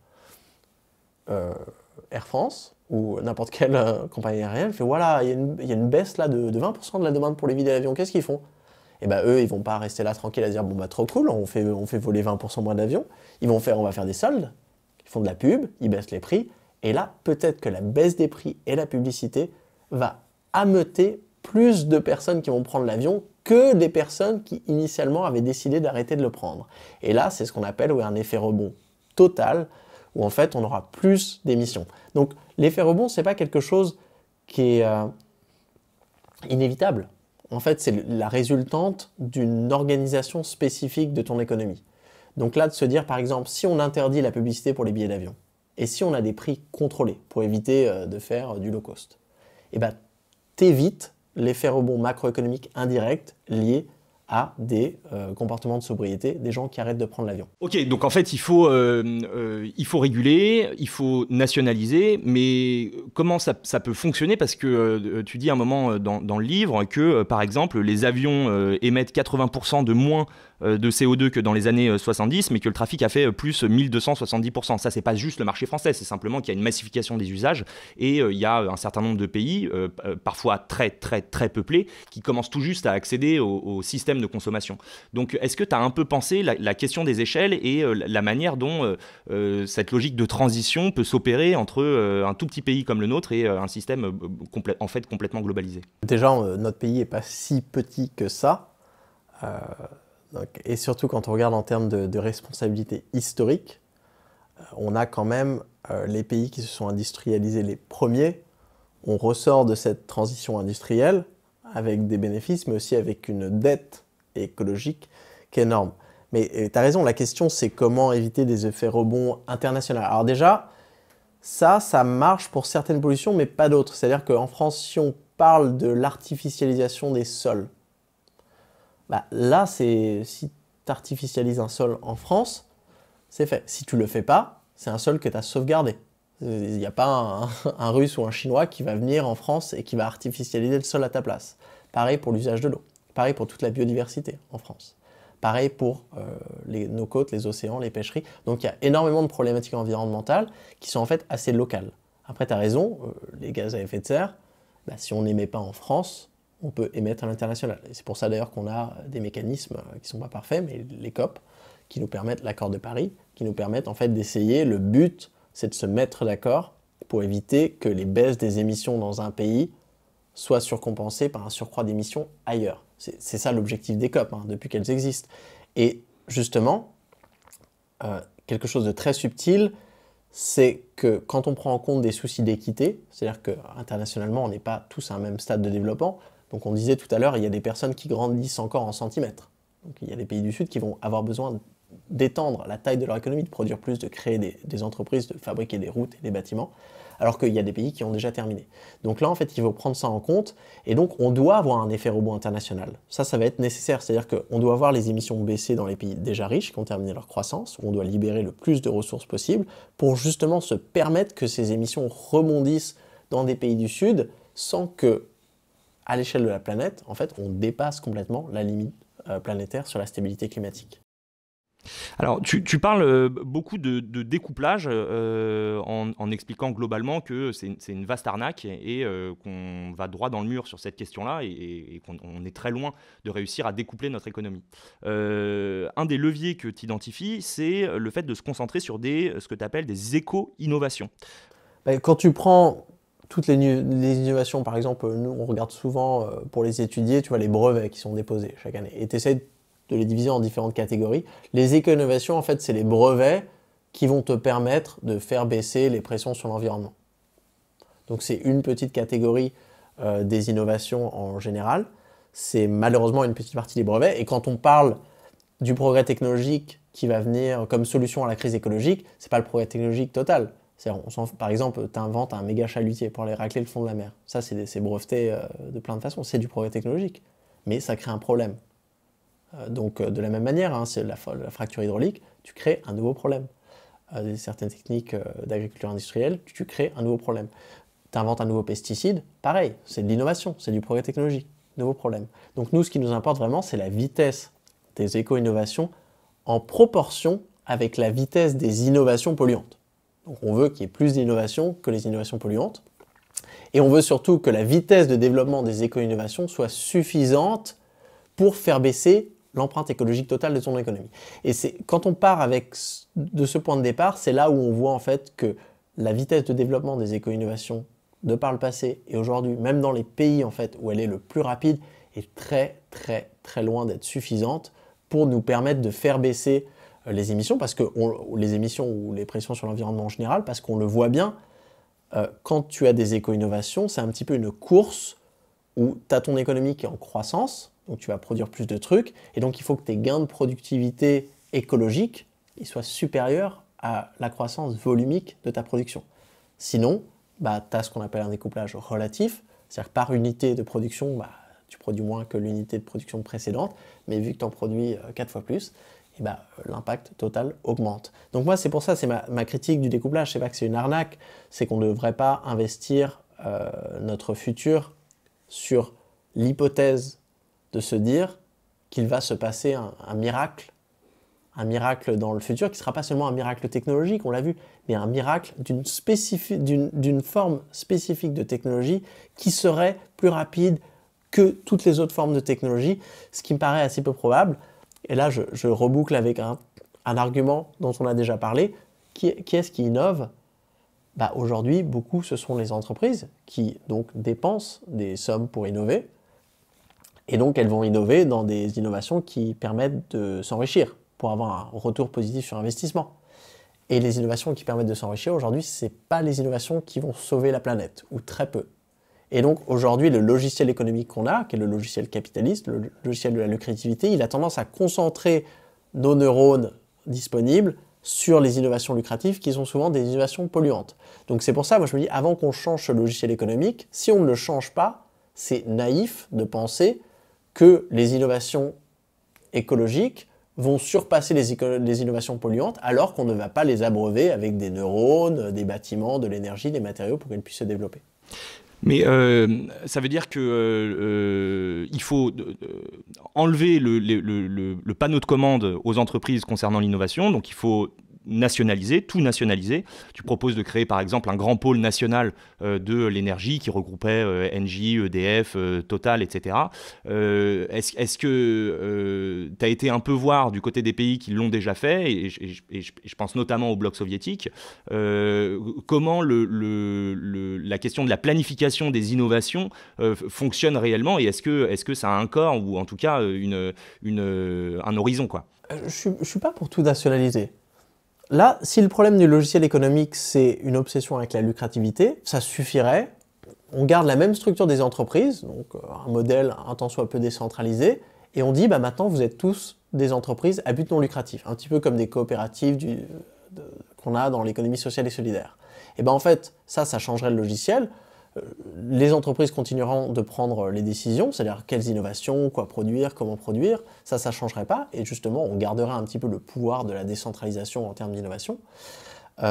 [SPEAKER 2] Air France ou n'importe quelle compagnie aérienne fait voilà, il y a une baisse là de 20% de la demande pour les billets d'avion. Qu'est-ce qu'ils font? Et ben eux, ils vont pas rester là tranquilles à dire bon bah trop cool, on fait voler 20% moins d'avions. On va faire des soldes, ils font de la pub, ils baissent les prix. Et là, peut-être que la baisse des prix et la publicité va ameuter plus de personnes qui vont prendre l'avion que des personnes qui initialement avaient décidé d'arrêter de le prendre. Et là, c'est ce qu'on appelle un effet rebond total, où en fait on aura plus d'émissions. Donc l'effet rebond, c'est pas quelque chose qui est inévitable. En fait, c'est la résultante d'une organisation spécifique de ton économie. Donc là, de se dire par exemple, si on interdit la publicité pour les billets d'avion, et si on a des prix contrôlés pour éviter de faire du low cost, et ben t'évites l'effet rebond macroéconomique indirect lié à des comportements de sobriété, des gens qui arrêtent de prendre l'avion.
[SPEAKER 1] Ok, donc en fait, il faut réguler, il faut nationaliser, mais comment ça peut fonctionner? Parce que tu dis à un moment dans le livre que, par exemple, les avions émettent 80% de moins de CO2 que dans les années 70, mais que le trafic a fait plus 1270%. Ça, c'est pas juste le marché français, c'est simplement qu'il y a une massification des usages et il y a un certain nombre de pays, parfois très peuplés, qui commencent tout juste à accéder au système de consommation. Donc, est-ce que tu as un peu pensé la question des échelles et la manière dont cette logique de transition peut s'opérer entre un tout petit pays comme le nôtre et un système en fait complètement globalisé?
[SPEAKER 2] Déjà, notre pays n'est pas si petit que ça. Et surtout quand on regarde en termes de responsabilité historique, on a quand même les pays qui se sont industrialisés les premiers. On ressort de cette transition industrielle avec des bénéfices, mais aussi avec une dette écologique qui est énorme. Mais tu as raison, la question c'est comment éviter des effets rebonds internationaux. Alors déjà, ça marche pour certaines pollutions, mais pas d'autres. C'est-à-dire qu'en France, si on parle de l'artificialisation des sols, bah là, si tu artificialises un sol en France, c'est fait. Si tu ne le fais pas, c'est un sol que tu as sauvegardé. Il n'y a pas un Russe ou un Chinois qui va venir en France et qui va artificialiser le sol à ta place. Pareil pour l'usage de l'eau. Pareil pour toute la biodiversité en France. Pareil pour nos côtes, les océans, les pêcheries. Donc il y a énormément de problématiques environnementales qui sont en fait assez locales. Après, tu as raison, les gaz à effet de serre, bah, si on n'émet pas en France, on peut émettre à l'international. Et c'est pour ça d'ailleurs qu'on a des mécanismes qui ne sont pas parfaits, mais les COP, qui nous permettent, l'accord de Paris, qui nous permettent en fait d'essayer. Le but, c'est de se mettre d'accord pour éviter que les baisses des émissions dans un pays soient surcompensées par un surcroît d'émissions ailleurs. C'est ça l'objectif des COP, depuis qu'elles existent. Et justement, quelque chose de très subtil, c'est que quand on prend en compte des soucis d'équité, c'est-à-dire qu'internationalement, on n'est pas tous à un même stade de développement. Donc on disait tout à l'heure, il y a des personnes qui grandissent encore en centimètres. Donc il y a des pays du Sud qui vont avoir besoin d'étendre la taille de leur économie, de produire plus, de créer des entreprises, de fabriquer des routes et des bâtiments, alors qu'il y a des pays qui ont déjà terminé. Donc là, en fait, il faut prendre ça en compte, et donc on doit avoir un effet rebond international. Ça va être nécessaire, c'est-à-dire qu'on doit voir les émissions baisser dans les pays déjà riches, qui ont terminé leur croissance, où on doit libérer le plus de ressources possible, pour justement se permettre que ces émissions rebondissent dans des pays du Sud, sans que, à l'échelle de la planète, en fait, on dépasse complètement la limite planétaire sur la stabilité climatique.
[SPEAKER 1] Alors, tu parles beaucoup de découplage en expliquant globalement que c'est une vaste arnaque et qu'on va droit dans le mur sur cette question-là et qu'on est très loin de réussir à découpler notre économie. Un des leviers que tu identifies, c'est le fait de se concentrer sur ce que tu appelles des éco-innovations.
[SPEAKER 2] Quand tu prends toutes les innovations, par exemple, nous on regarde souvent pour les étudier, tu vois, les brevets qui sont déposés chaque année, et tu essaies de les diviser en différentes catégories. Les éco-innovations, en fait, c'est les brevets qui vont te permettre de faire baisser les pressions sur l'environnement. Donc c'est une petite catégorie des innovations en général, c'est malheureusement une petite partie des brevets. Et quand on parle du progrès technologique qui va venir comme solution à la crise écologique, c'est pas le progrès technologique total. Par exemple, tu inventes un méga chalutier pour aller racler le fond de la mer. Ça, c'est breveté de plein de façons. C'est du progrès technologique. Mais ça crée un problème. Donc, de la même manière, hein, c'est la fracture hydraulique, tu crées un nouveau problème. Certaines techniques d'agriculture industrielle, tu crées un nouveau problème. Tu inventes un nouveau pesticide, pareil, c'est de l'innovation, c'est du progrès technologique. Nouveau problème. Donc, nous, ce qui nous importe vraiment, c'est la vitesse des éco-innovations en proportion avec la vitesse des innovations polluantes. Donc on veut qu'il y ait plus d'innovations que les innovations polluantes. Et on veut surtout que la vitesse de développement des éco-innovations soit suffisante pour faire baisser l'empreinte écologique totale de ton économie. Et quand on part de ce point de départ, c'est là où on voit en fait que la vitesse de développement des éco-innovations de par le passé et aujourd'hui, même dans les pays en fait où elle est le plus rapide, est très très très loin d'être suffisante pour nous permettre de faire baisser les émissions, les émissions ou les pressions sur l'environnement en général, parce qu'on le voit bien, quand tu as des éco-innovations, c'est un petit peu une course où tu as ton économie qui est en croissance, donc tu vas produire plus de trucs, et donc il faut que tes gains de productivité écologique ils soient supérieurs à la croissance volumique de ta production. Sinon, tu as ce qu'on appelle un découplage relatif, c'est-à-dire que par unité de production, tu produis moins que l'unité de production précédente, mais vu que tu en produis 4 fois plus, l'impact total augmente. Donc moi, c'est pour ça, c'est ma critique du découplage. C'est pas que c'est une arnaque, c'est qu'on ne devrait pas investir notre futur sur l'hypothèse de se dire qu'il va se passer un miracle dans le futur, qui ne sera pas seulement un miracle technologique, on l'a vu, mais un miracle d'une forme spécifique de technologie qui serait plus rapide que toutes les autres formes de technologie, ce qui me paraît assez peu probable. Et là, je reboucle avec un argument dont on a déjà parlé. Qui est-ce qui innove ? Aujourd'hui, beaucoup, ce sont les entreprises qui donc dépensent des sommes pour innover. Et donc, elles vont innover dans des innovations qui permettent de s'enrichir pour avoir un retour positif sur investissement. Et les innovations qui permettent de s'enrichir, aujourd'hui, ce n'est pas les innovations qui vont sauver la planète, ou très peu. Et donc aujourd'hui, le logiciel économique qu'on a, qui est le logiciel capitaliste, le logiciel de la lucrativité, il a tendance à concentrer nos neurones disponibles sur les innovations lucratives qui sont souvent des innovations polluantes. Donc c'est pour ça, moi je me dis, avant qu'on change ce logiciel économique, si on ne le change pas, c'est naïf de penser que les innovations écologiques vont surpasser les innovations polluantes alors qu'on ne va pas les abreuver avec des neurones, des bâtiments, de l'énergie, des matériaux pour qu'elles puissent se développer.
[SPEAKER 1] Mais ça veut dire que il faut enlever le panneau de commande aux entreprises concernant l'innovation. Donc il faut nationaliser, tout nationaliser. Tu proposes de créer par exemple un grand pôle national de l'énergie qui regrouperait Engie, EDF, Total, etc. Est-ce que tu as été un peu voir du côté des pays qui l'ont déjà fait, et je pense notamment au bloc soviétique, comment la question de la planification des innovations fonctionne réellement, et est-ce que ça a un corps, ou en tout cas un horizon, quoi.
[SPEAKER 2] Je ne suis pas pour tout nationaliser. Là, si le problème du logiciel économique, c'est une obsession avec la lucrativité, ça suffirait. On garde la même structure des entreprises, donc un modèle un tant soit peu décentralisé, et on dit maintenant vous êtes tous des entreprises à but non lucratif, un petit peu comme des coopératives qu'on a dans l'économie sociale et solidaire. Et en fait, ça changerait le logiciel. Les entreprises continueront de prendre les décisions, c'est-à-dire quelles innovations, quoi produire, comment produire, ça ne changerait pas, et justement on garderait un petit peu le pouvoir de la décentralisation en termes d'innovation.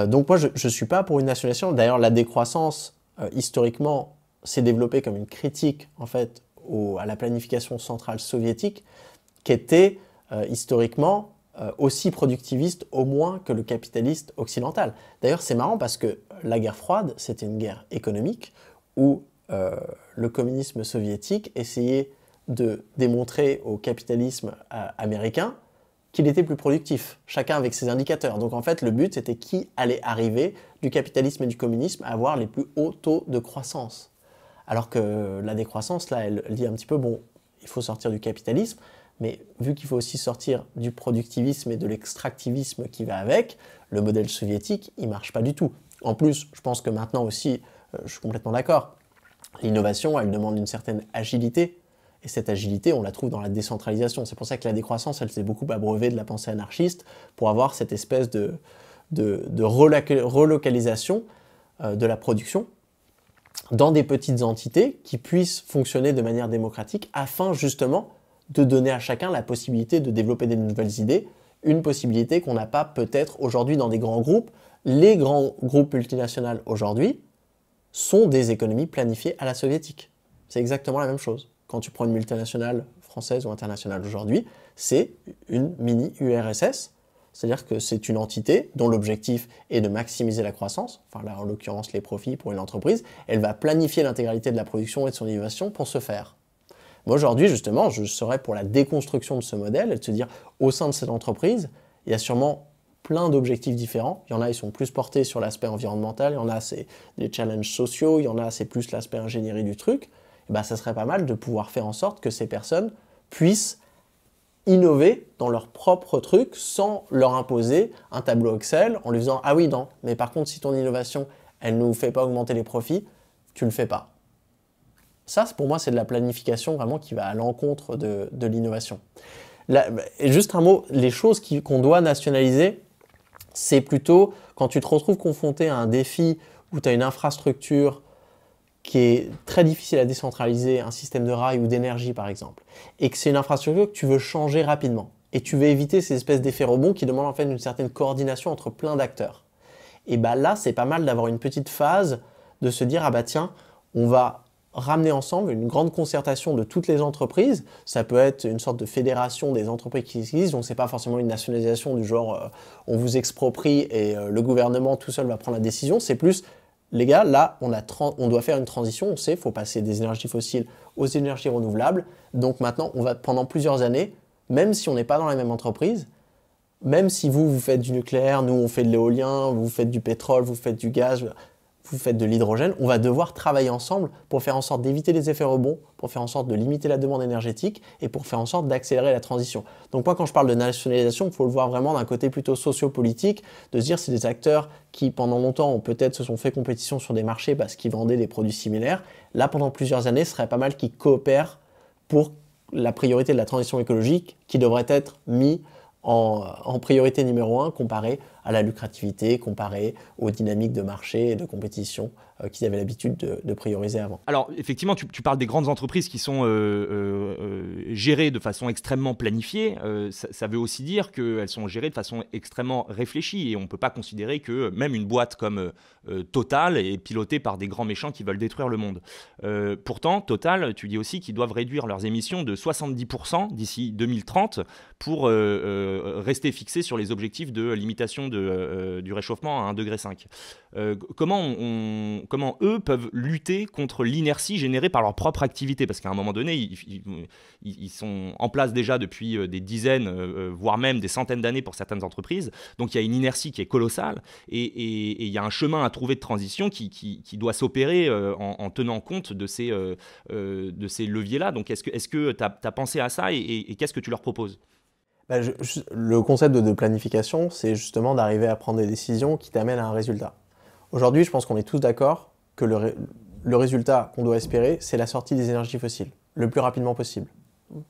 [SPEAKER 2] Donc moi je ne suis pas pour une nationalisation. D'ailleurs la décroissance historiquement s'est développée comme une critique en fait à la planification centrale soviétique qui était historiquement aussi productiviste au moins que le capitaliste occidental. D'ailleurs c'est marrant parce que la guerre froide c'était une guerre économique où le communisme soviétique essayait de démontrer au capitalisme américain qu'il était plus productif, chacun avec ses indicateurs. Donc en fait, le but, c'était qui allait arriver du capitalisme et du communisme à avoir les plus hauts taux de croissance. Alors que la décroissance, là, elle dit un petit peu, bon, il faut sortir du capitalisme, mais vu qu'il faut aussi sortir du productivisme et de l'extractivisme qui va avec, le modèle soviétique, il ne marche pas du tout. En plus, je pense que maintenant aussi, je suis complètement d'accord, L'innovation, elle demande une certaine agilité. Et cette agilité, on la trouve dans la décentralisation. C'est pour ça que la décroissance, elle s'est beaucoup abreuvée de la pensée anarchiste pour avoir cette espèce de relocalisation de la production dans des petites entités qui puissent fonctionner de manière démocratique afin justement de donner à chacun la possibilité de développer des nouvelles idées, une possibilité qu'on n'a pas peut-être aujourd'hui dans des grands groupes. Les grands groupes multinationaux aujourd'hui sont des économies planifiées à la soviétique. C'est exactement la même chose. Quand tu prends une multinationale française ou internationale aujourd'hui, c'est une mini-URSS, c'est-à-dire que c'est une entité dont l'objectif est de maximiser la croissance, enfin là en l'occurrence les profits pour une entreprise, elle va planifier l'intégralité de la production et de son innovation pour ce faire. Moi aujourd'hui justement, je serais pour la déconstruction de ce modèle et de se dire au sein de cette entreprise, il y a sûrement plein d'objectifs différents. Il y en a, ils sont plus portés sur l'aspect environnemental, il y en a, c'est des challenges sociaux, il y en a, c'est plus l'aspect ingénierie du truc. Et ben, ça serait pas mal de pouvoir faire en sorte que ces personnes puissent innover dans leur propre truc sans leur imposer un tableau Excel en lui disant « Ah oui, non, mais par contre, si ton innovation, elle ne nous fait pas augmenter les profits, tu le fais pas. » Ça, pour moi, c'est de la planification vraiment qui va à l'encontre de l'innovation. Et juste un mot, les choses qu'on doit nationaliser, c'est plutôt quand tu te retrouves confronté à un défi où tu as une infrastructure qui est très difficile à décentraliser, un système de rail ou d'énergie par exemple, et que c'est une infrastructure que tu veux changer rapidement, et tu veux éviter ces espèces d'effets rebonds qui demandent en fait une certaine coordination entre plein d'acteurs. Et bah là, c'est pas mal d'avoir une petite phase de se dire « Ah bah tiens, on va ramener ensemble une grande concertation de toutes les entreprises. » Ça peut être une sorte de fédération des entreprises qui existent, donc c'est pas forcément une nationalisation du genre on vous exproprie et le gouvernement tout seul va prendre la décision, c'est plus les gars, là, on doit faire une transition, on sait, il faut passer des énergies fossiles aux énergies renouvelables. Donc maintenant, on va pendant plusieurs années, même si on n'est pas dans la même entreprise, même si vous faites du nucléaire, nous on fait de l'éolien, vous faites du pétrole, vous faites du gaz, vous faites de l'hydrogène, on va devoir travailler ensemble pour faire en sorte d'éviter les effets rebonds, pour faire en sorte de limiter la demande énergétique et pour faire en sorte d'accélérer la transition. Donc moi, quand je parle de nationalisation, il faut le voir vraiment d'un côté plutôt sociopolitique, de se dire c'est des acteurs qui pendant longtemps peut-être se sont fait compétition sur des marchés parce qu'ils vendaient des produits similaires. Là, pendant plusieurs années, ce serait pas mal qu'ils coopèrent pour la priorité de la transition écologique qui devrait être mis en priorité numéro 1 comparé à la lucrativité, comparé aux dynamiques de marché et de compétition qu'ils avaient l'habitude de prioriser avant.
[SPEAKER 1] Alors effectivement, tu parles des grandes entreprises qui sont gérées de façon extrêmement planifiée. Ça veut aussi dire qu'elles sont gérées de façon extrêmement réfléchie et on ne peut pas considérer que même une boîte comme Total est pilotée par des grands méchants qui veulent détruire le monde. Pourtant, Total, tu dis aussi qu'ils doivent réduire leurs émissions de 70% d'ici 2030 pour rester fixés sur les objectifs de limitation du réchauffement à 1,5 degré. Comment eux peuvent lutter contre l'inertie générée par leur propre activité? Parce qu'à un moment donné, ils sont en place déjà depuis des dizaines, voire même des centaines d'années pour certaines entreprises. Donc il y a une inertie qui est colossale et il y a un chemin à trouver de transition qui doit s'opérer en tenant compte de ces leviers-là. Donc est-ce que tu as pensé à ça et qu'est-ce que tu leur proposes?
[SPEAKER 2] Le concept de planification, c'est justement d'arriver à prendre des décisions qui t'amènent à un résultat. Aujourd'hui, je pense qu'on est tous d'accord que le résultat qu'on doit espérer, c'est la sortie des énergies fossiles, le plus rapidement possible.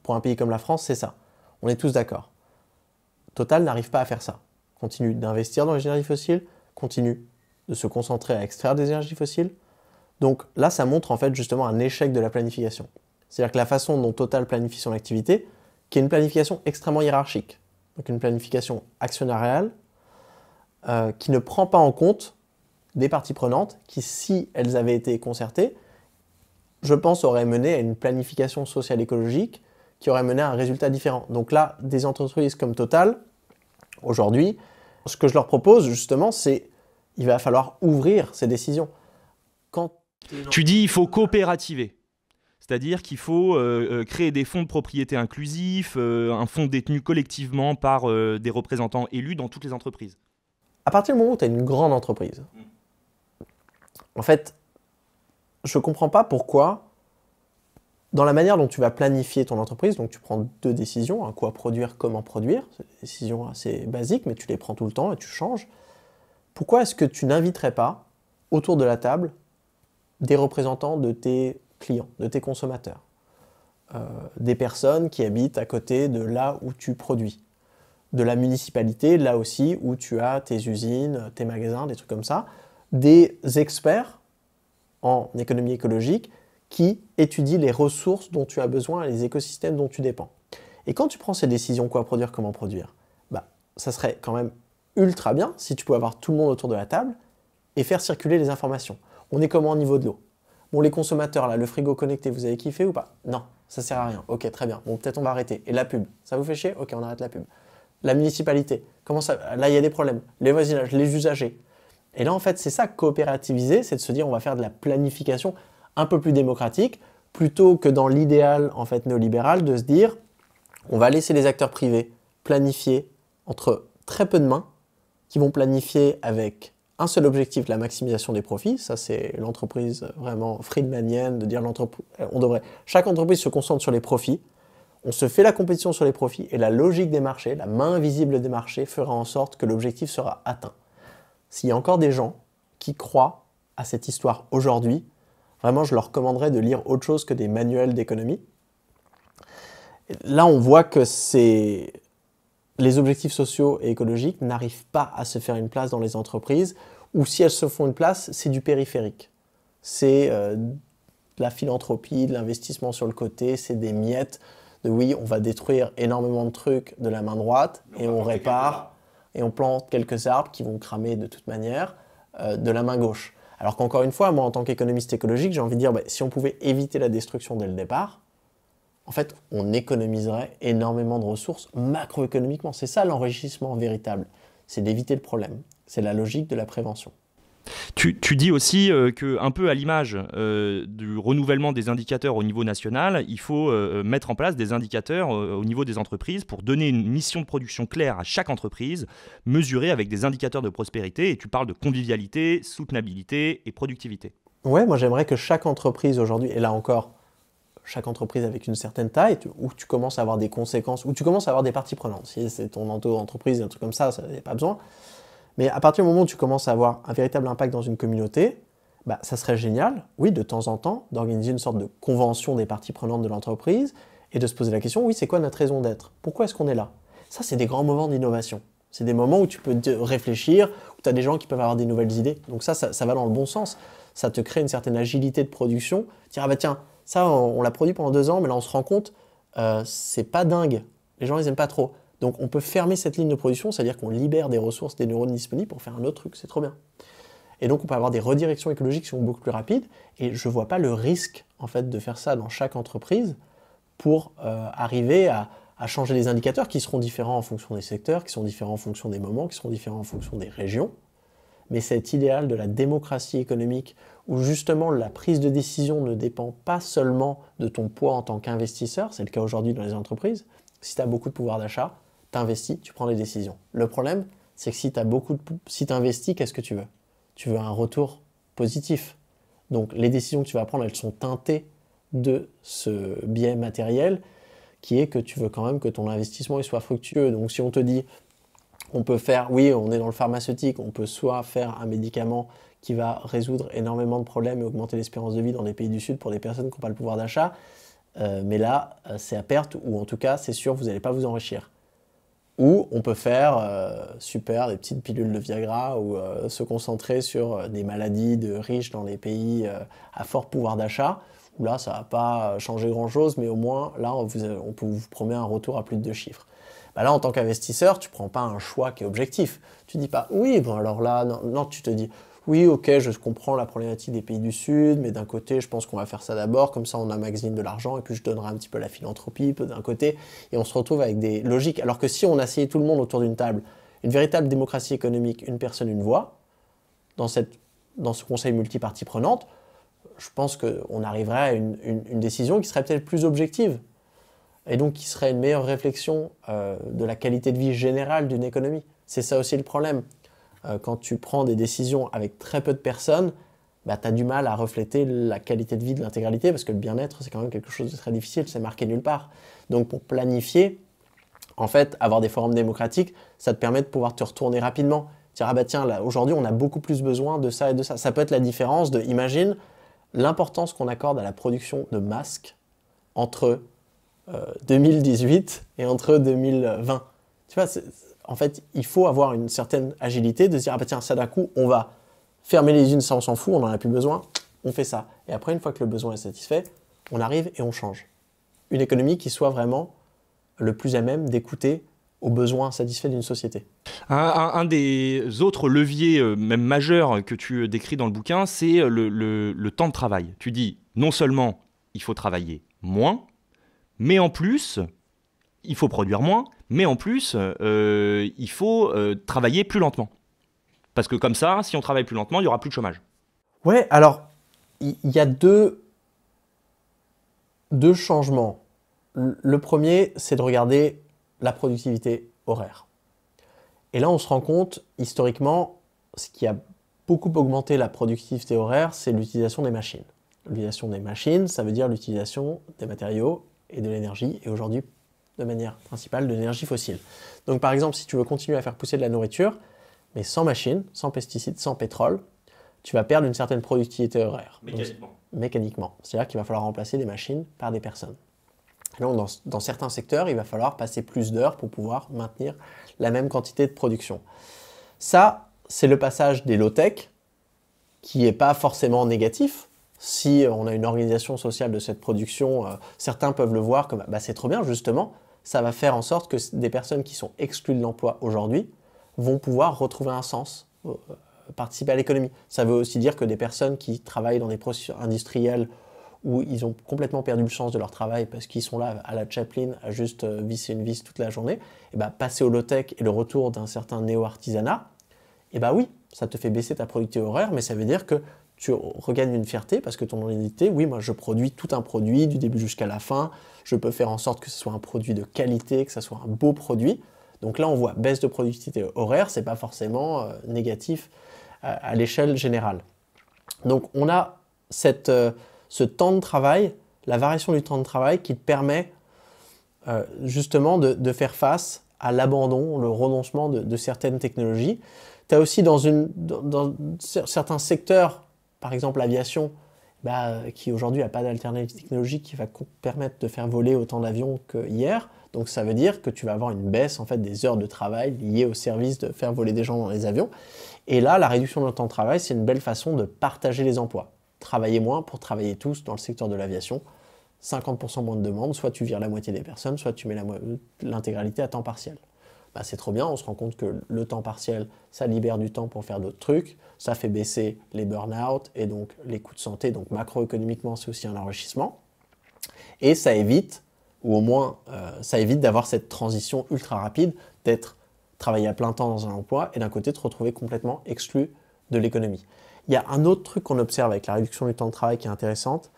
[SPEAKER 2] Pour un pays comme la France, c'est ça. On est tous d'accord. Total n'arrive pas à faire ça. Continue d'investir dans les énergies fossiles, continue de se concentrer à extraire des énergies fossiles. Donc là, ça montre en fait justement un échec de la planification. C'est-à-dire que la façon dont Total planifie son activité, qui est une planification extrêmement hiérarchique, donc une planification actionnariale, qui ne prend pas en compte des parties prenantes qui, si elles avaient été concertées, je pense, auraient mené à une planification sociale écologique qui aurait mené à un résultat différent. Donc là, des entreprises comme Total, aujourd'hui, ce que je leur propose justement, c'est il va falloir ouvrir ces décisions.
[SPEAKER 1] Tu dis il faut coopérativer. C'est-à-dire qu'il faut créer des fonds de propriété inclusifs, un fonds détenu collectivement par des représentants élus dans toutes les entreprises.
[SPEAKER 2] À partir du moment où tu as une grande entreprise, en fait, je ne comprends pas pourquoi, dans la manière dont tu vas planifier ton entreprise, donc tu prends deux décisions, hein, quoi produire, comment produire, c'est des décisions assez basiques, mais tu les prends tout le temps et tu changes. Pourquoi est-ce que tu n'inviterais pas autour de la table des représentants de tes clients, de tes consommateurs, des personnes qui habitent à côté de là où tu produis, de la municipalité, là aussi où tu as tes usines, tes magasins, des trucs comme ça, des experts en économie écologique qui étudient les ressources dont tu as besoin et les écosystèmes dont tu dépends. Et quand tu prends ces décisions, quoi produire, comment produire, ça serait quand même ultra bien si tu pouvais avoir tout le monde autour de la table et faire circuler les informations. On est comment au niveau de l'eau? Bon, les consommateurs, là, le frigo connecté, vous avez kiffé ou pas? Non, ça sert à rien. Ok, très bien. Bon, peut-être on va arrêter. Et la pub, ça vous fait chier? Ok, on arrête la pub. La municipalité, comment ça? Là, il y a des problèmes. Les voisinages, les usagers. Et là, en fait, c'est ça, coopérativiser, c'est de se dire on va faire de la planification un peu plus démocratique, plutôt que dans l'idéal, en fait, néolibéral, de se dire on va laisser les acteurs privés planifier entre très peu de mains, qui vont planifier avec un seul objectif, la maximisation des profits. Ça, c'est l'entreprise vraiment friedmanienne, de dire chaque entreprise se concentre sur les profits, on se fait la compétition sur les profits, et la logique des marchés, la main invisible des marchés, fera en sorte que l'objectif sera atteint. S'il y a encore des gens qui croient à cette histoire aujourd'hui, vraiment, je leur recommanderais de lire autre chose que des manuels d'économie. Là, on voit que les objectifs sociaux et écologiques n'arrivent pas à se faire une place dans les entreprises, ou si elles se font une place, c'est du périphérique. C'est de la philanthropie, de l'investissement sur le côté, c'est des miettes de oui, on va détruire énormément de trucs de la main droite, et on répare, et on plante quelques arbres qui vont cramer de toute manière de la main gauche. Alors qu'encore une fois, moi en tant qu'économiste écologique, j'ai envie de dire, si on pouvait éviter la destruction dès le départ, en fait, on économiserait énormément de ressources macroéconomiquement. C'est ça l'enrichissement véritable, c'est d'éviter le problème. C'est la logique de la prévention.
[SPEAKER 1] Tu dis aussi que, un peu à l'image du renouvellement des indicateurs au niveau national, il faut mettre en place des indicateurs au niveau des entreprises pour donner une mission de production claire à chaque entreprise, mesurée avec des indicateurs de prospérité. Et tu parles de convivialité, soutenabilité et productivité.
[SPEAKER 2] Ouais, moi j'aimerais que chaque entreprise aujourd'hui, et là encore, chaque entreprise avec une certaine taille, où tu commences à avoir des conséquences, où tu commences à avoir des parties prenantes. Si c'est ton entreprise, un truc comme ça n'y a pas besoin. Mais à partir du moment où tu commences à avoir un véritable impact dans une communauté, ça serait génial, oui, de temps en temps, d'organiser une sorte de convention des parties prenantes de l'entreprise et de se poser la question, oui, c'est quoi notre raison d'être? Pourquoi est-ce qu'on est là? Ça, c'est des grands moments d'innovation. C'est des moments où tu peux réfléchir, où tu as des gens qui peuvent avoir des nouvelles idées. Donc ça va dans le bon sens. Ça te crée une certaine agilité de production. Dire, ah bah tiens, ça, on l'a produit pendant 2 ans, mais là, on se rend compte, c'est pas dingue. Les gens, ils aiment pas trop. Donc, on peut fermer cette ligne de production, c'est-à-dire qu'on libère des ressources, des neurones disponibles pour faire un autre truc. C'est trop bien. Et donc, on peut avoir des redirections écologiques qui sont beaucoup plus rapides. Et je ne vois pas le risque, en fait, de faire ça dans chaque entreprise pour arriver à changer les indicateurs qui seront différents en fonction des secteurs, qui sont différents en fonction des moments, qui seront différents en fonction des régions. Mais cet idéal de la démocratie économique, où justement la prise de décision ne dépend pas seulement de ton poids en tant qu'investisseur, c'est le cas aujourd'hui dans les entreprises. Si tu as beaucoup de pouvoir d'achat, tu investis, tu prends les décisions. Le problème, c'est que si tu investis, qu'est-ce que tu veux? Tu veux un retour positif. Donc les décisions que tu vas prendre, elles sont teintées de ce biais matériel qui est que tu veux quand même que ton investissement il soit fructueux. Donc si on te dit, on peut faire, oui, on est dans le pharmaceutique, on peut soit faire un médicament qui va résoudre énormément de problèmes et augmenter l'espérance de vie dans les pays du Sud pour des personnes qui n'ont pas le pouvoir d'achat, mais là, c'est à perte, ou en tout cas, c'est sûr, vous n'allez pas vous enrichir. Ou on peut faire, des petites pilules de Viagra, ou se concentrer sur des maladies de riches dans les pays à fort pouvoir d'achat, où là, ça ne va pas changer grand-chose, mais au moins, là, on vous promet un retour à plus de 2 chiffres. Là, en tant qu'investisseur, tu ne prends pas un choix qui est objectif. Tu ne dis pas, oui, bon alors là, non, tu te dis, oui, ok, je comprends la problématique des pays du Sud, mais d'un côté, je pense qu'on va faire ça d'abord, comme ça on emmagasine de l'argent, et puis je donnerai un petit peu la philanthropie d'un côté, et on se retrouve avec des logiques. Alors que si on asseyait tout le monde autour d'une table, une véritable démocratie économique, une personne, une voix, dans ce conseil multipartie prenante, je pense qu'on arriverait à une décision qui serait peut-être plus objective, et donc qui serait une meilleure réflexion de la qualité de vie générale d'une économie. C'est ça aussi le problème. Quand tu prends des décisions avec très peu de personnes, tu as du mal à refléter la qualité de vie de l'intégralité, parce que le bien-être, c'est quand même quelque chose de très difficile, c'est marqué nulle part. Donc pour planifier, en fait, avoir des forums démocratiques, ça te permet de pouvoir te retourner rapidement. Dire, ah bah tiens, là, aujourd'hui, on a beaucoup plus besoin de ça et de ça. Ça peut être la différence de, imagine, l'importance qu'on accorde à la production de masques entre 2018 et entre 2020. Tu vois, en fait, il faut avoir une certaine agilité de se dire, ah bah tiens, ça d'un coup, on va fermer les usines, ça on s'en fout, on n'en a plus besoin, on fait ça. Et après, une fois que le besoin est satisfait, on arrive et on change. Une économie qui soit vraiment le plus à même d'écouter aux besoins satisfaits d'une société.
[SPEAKER 1] Un des autres leviers, même majeurs, que tu décris dans le bouquin, c'est le temps de travail. Tu dis, non seulement il faut travailler moins, mais en plus, il faut produire moins, mais en plus, il faut travailler plus lentement. Parce que comme ça, si on travaille plus lentement, il n'y aura plus de chômage.
[SPEAKER 2] Ouais, alors, il y a deux changements. Le premier, c'est de regarder la productivité horaire. Et là, on se rend compte, historiquement, ce qui a beaucoup augmenté la productivité horaire, c'est l'utilisation des machines. L'utilisation des machines, ça veut dire l'utilisation des matériaux et de l'énergie, et aujourd'hui, de manière principale, de l'énergie fossile. Donc par exemple, si tu veux continuer à faire pousser de la nourriture, mais sans machines, sans pesticides, sans pétrole, tu vas perdre une certaine productivité horaire.
[SPEAKER 1] Mécaniquement.
[SPEAKER 2] Mécaniquement. C'est-à-dire qu'il va falloir remplacer des machines par des personnes. Et donc dans certains secteurs, il va falloir passer plus d'heures pour pouvoir maintenir la même quantité de production. Ça, c'est le passage des low-tech, qui n'est pas forcément négatif. Si on a une organisation sociale de cette production, certains peuvent le voir comme bah, c'est trop bien, justement, ça va faire en sorte que des personnes qui sont exclues de l'emploi aujourd'hui vont pouvoir retrouver un sens, participer à l'économie. Ça veut aussi dire que des personnes qui travaillent dans des processus industriels où ils ont complètement perdu le sens de leur travail parce qu'ils sont là à la Chaplin à juste visser une vis toute la journée, et bah, passer au low-tech et le retour d'un certain néo-artisanat, et bah oui, ça te fait baisser ta productivité horaire, mais ça veut dire que tu regagnes une fierté parce que ton identité, oui, moi je produis tout un produit du début jusqu'à la fin, je peux faire en sorte que ce soit un produit de qualité, que ce soit un beau produit. Donc là on voit baisse de productivité horaire, c'est pas forcément négatif à l'échelle générale. Donc on a ce temps de travail, la variation du temps de travail qui te permet justement de faire face à l'abandon, le renoncement de certaines technologies. Tu as aussi dans certains secteurs, par exemple l'aviation, qui aujourd'hui n'a pas d'alternative technologique qui va permettre de faire voler autant d'avions qu'hier. Donc ça veut dire que tu vas avoir une baisse en fait, des heures de travail liées au service de faire voler des gens dans les avions. Et là, la réduction de temps de travail, c'est une belle façon de partager les emplois. Travailler moins pour travailler tous dans le secteur de l'aviation. 50% moins de demandes, soit tu vires la moitié des personnes, soit tu mets l'intégralité à temps partiel. C'est trop bien, on se rend compte que le temps partiel, ça libère du temps pour faire d'autres trucs, ça fait baisser les burn-out et donc les coûts de santé, donc macroéconomiquement c'est aussi un enrichissement. Et ça évite, ou au moins ça évite d'avoir cette transition ultra rapide, d'être travaillé à plein temps dans un emploi et d'un côté de te retrouver complètement exclu de l'économie. Il y a un autre truc qu'on observe avec la réduction du temps de travail qui est intéressante,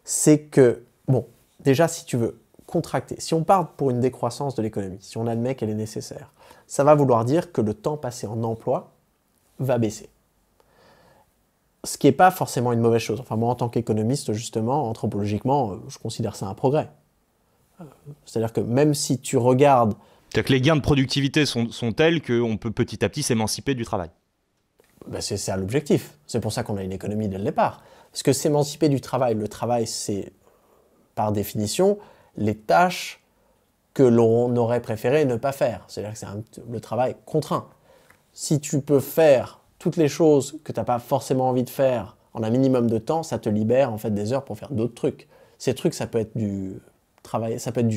[SPEAKER 2] c'est que, bon, déjà si tu veux contracter, si on part pour une décroissance de l'économie, si on admet qu'elle est nécessaire, ça va vouloir dire que le temps passé en emploi va baisser. Ce qui n'est pas forcément une mauvaise chose. Enfin moi en tant qu'économiste justement, anthropologiquement, je considère ça un progrès. C'est-à-dire que même si tu regardes...
[SPEAKER 1] C'est-à-dire que les gains de productivité sont tels qu'on peut petit à petit s'émanciper du travail.
[SPEAKER 2] C'est ça l'objectif. C'est pour ça qu'on a une économie dès le départ. Parce que s'émanciper du travail, le travail c'est par définition les tâches que l'on aurait préféré ne pas faire. C'est-à-dire que c'est le travail contraint. Si tu peux faire toutes les choses que tu n'as pas forcément envie de faire en un minimum de temps, ça te libère en fait des heures pour faire d'autres trucs. Ces trucs, ça peut être du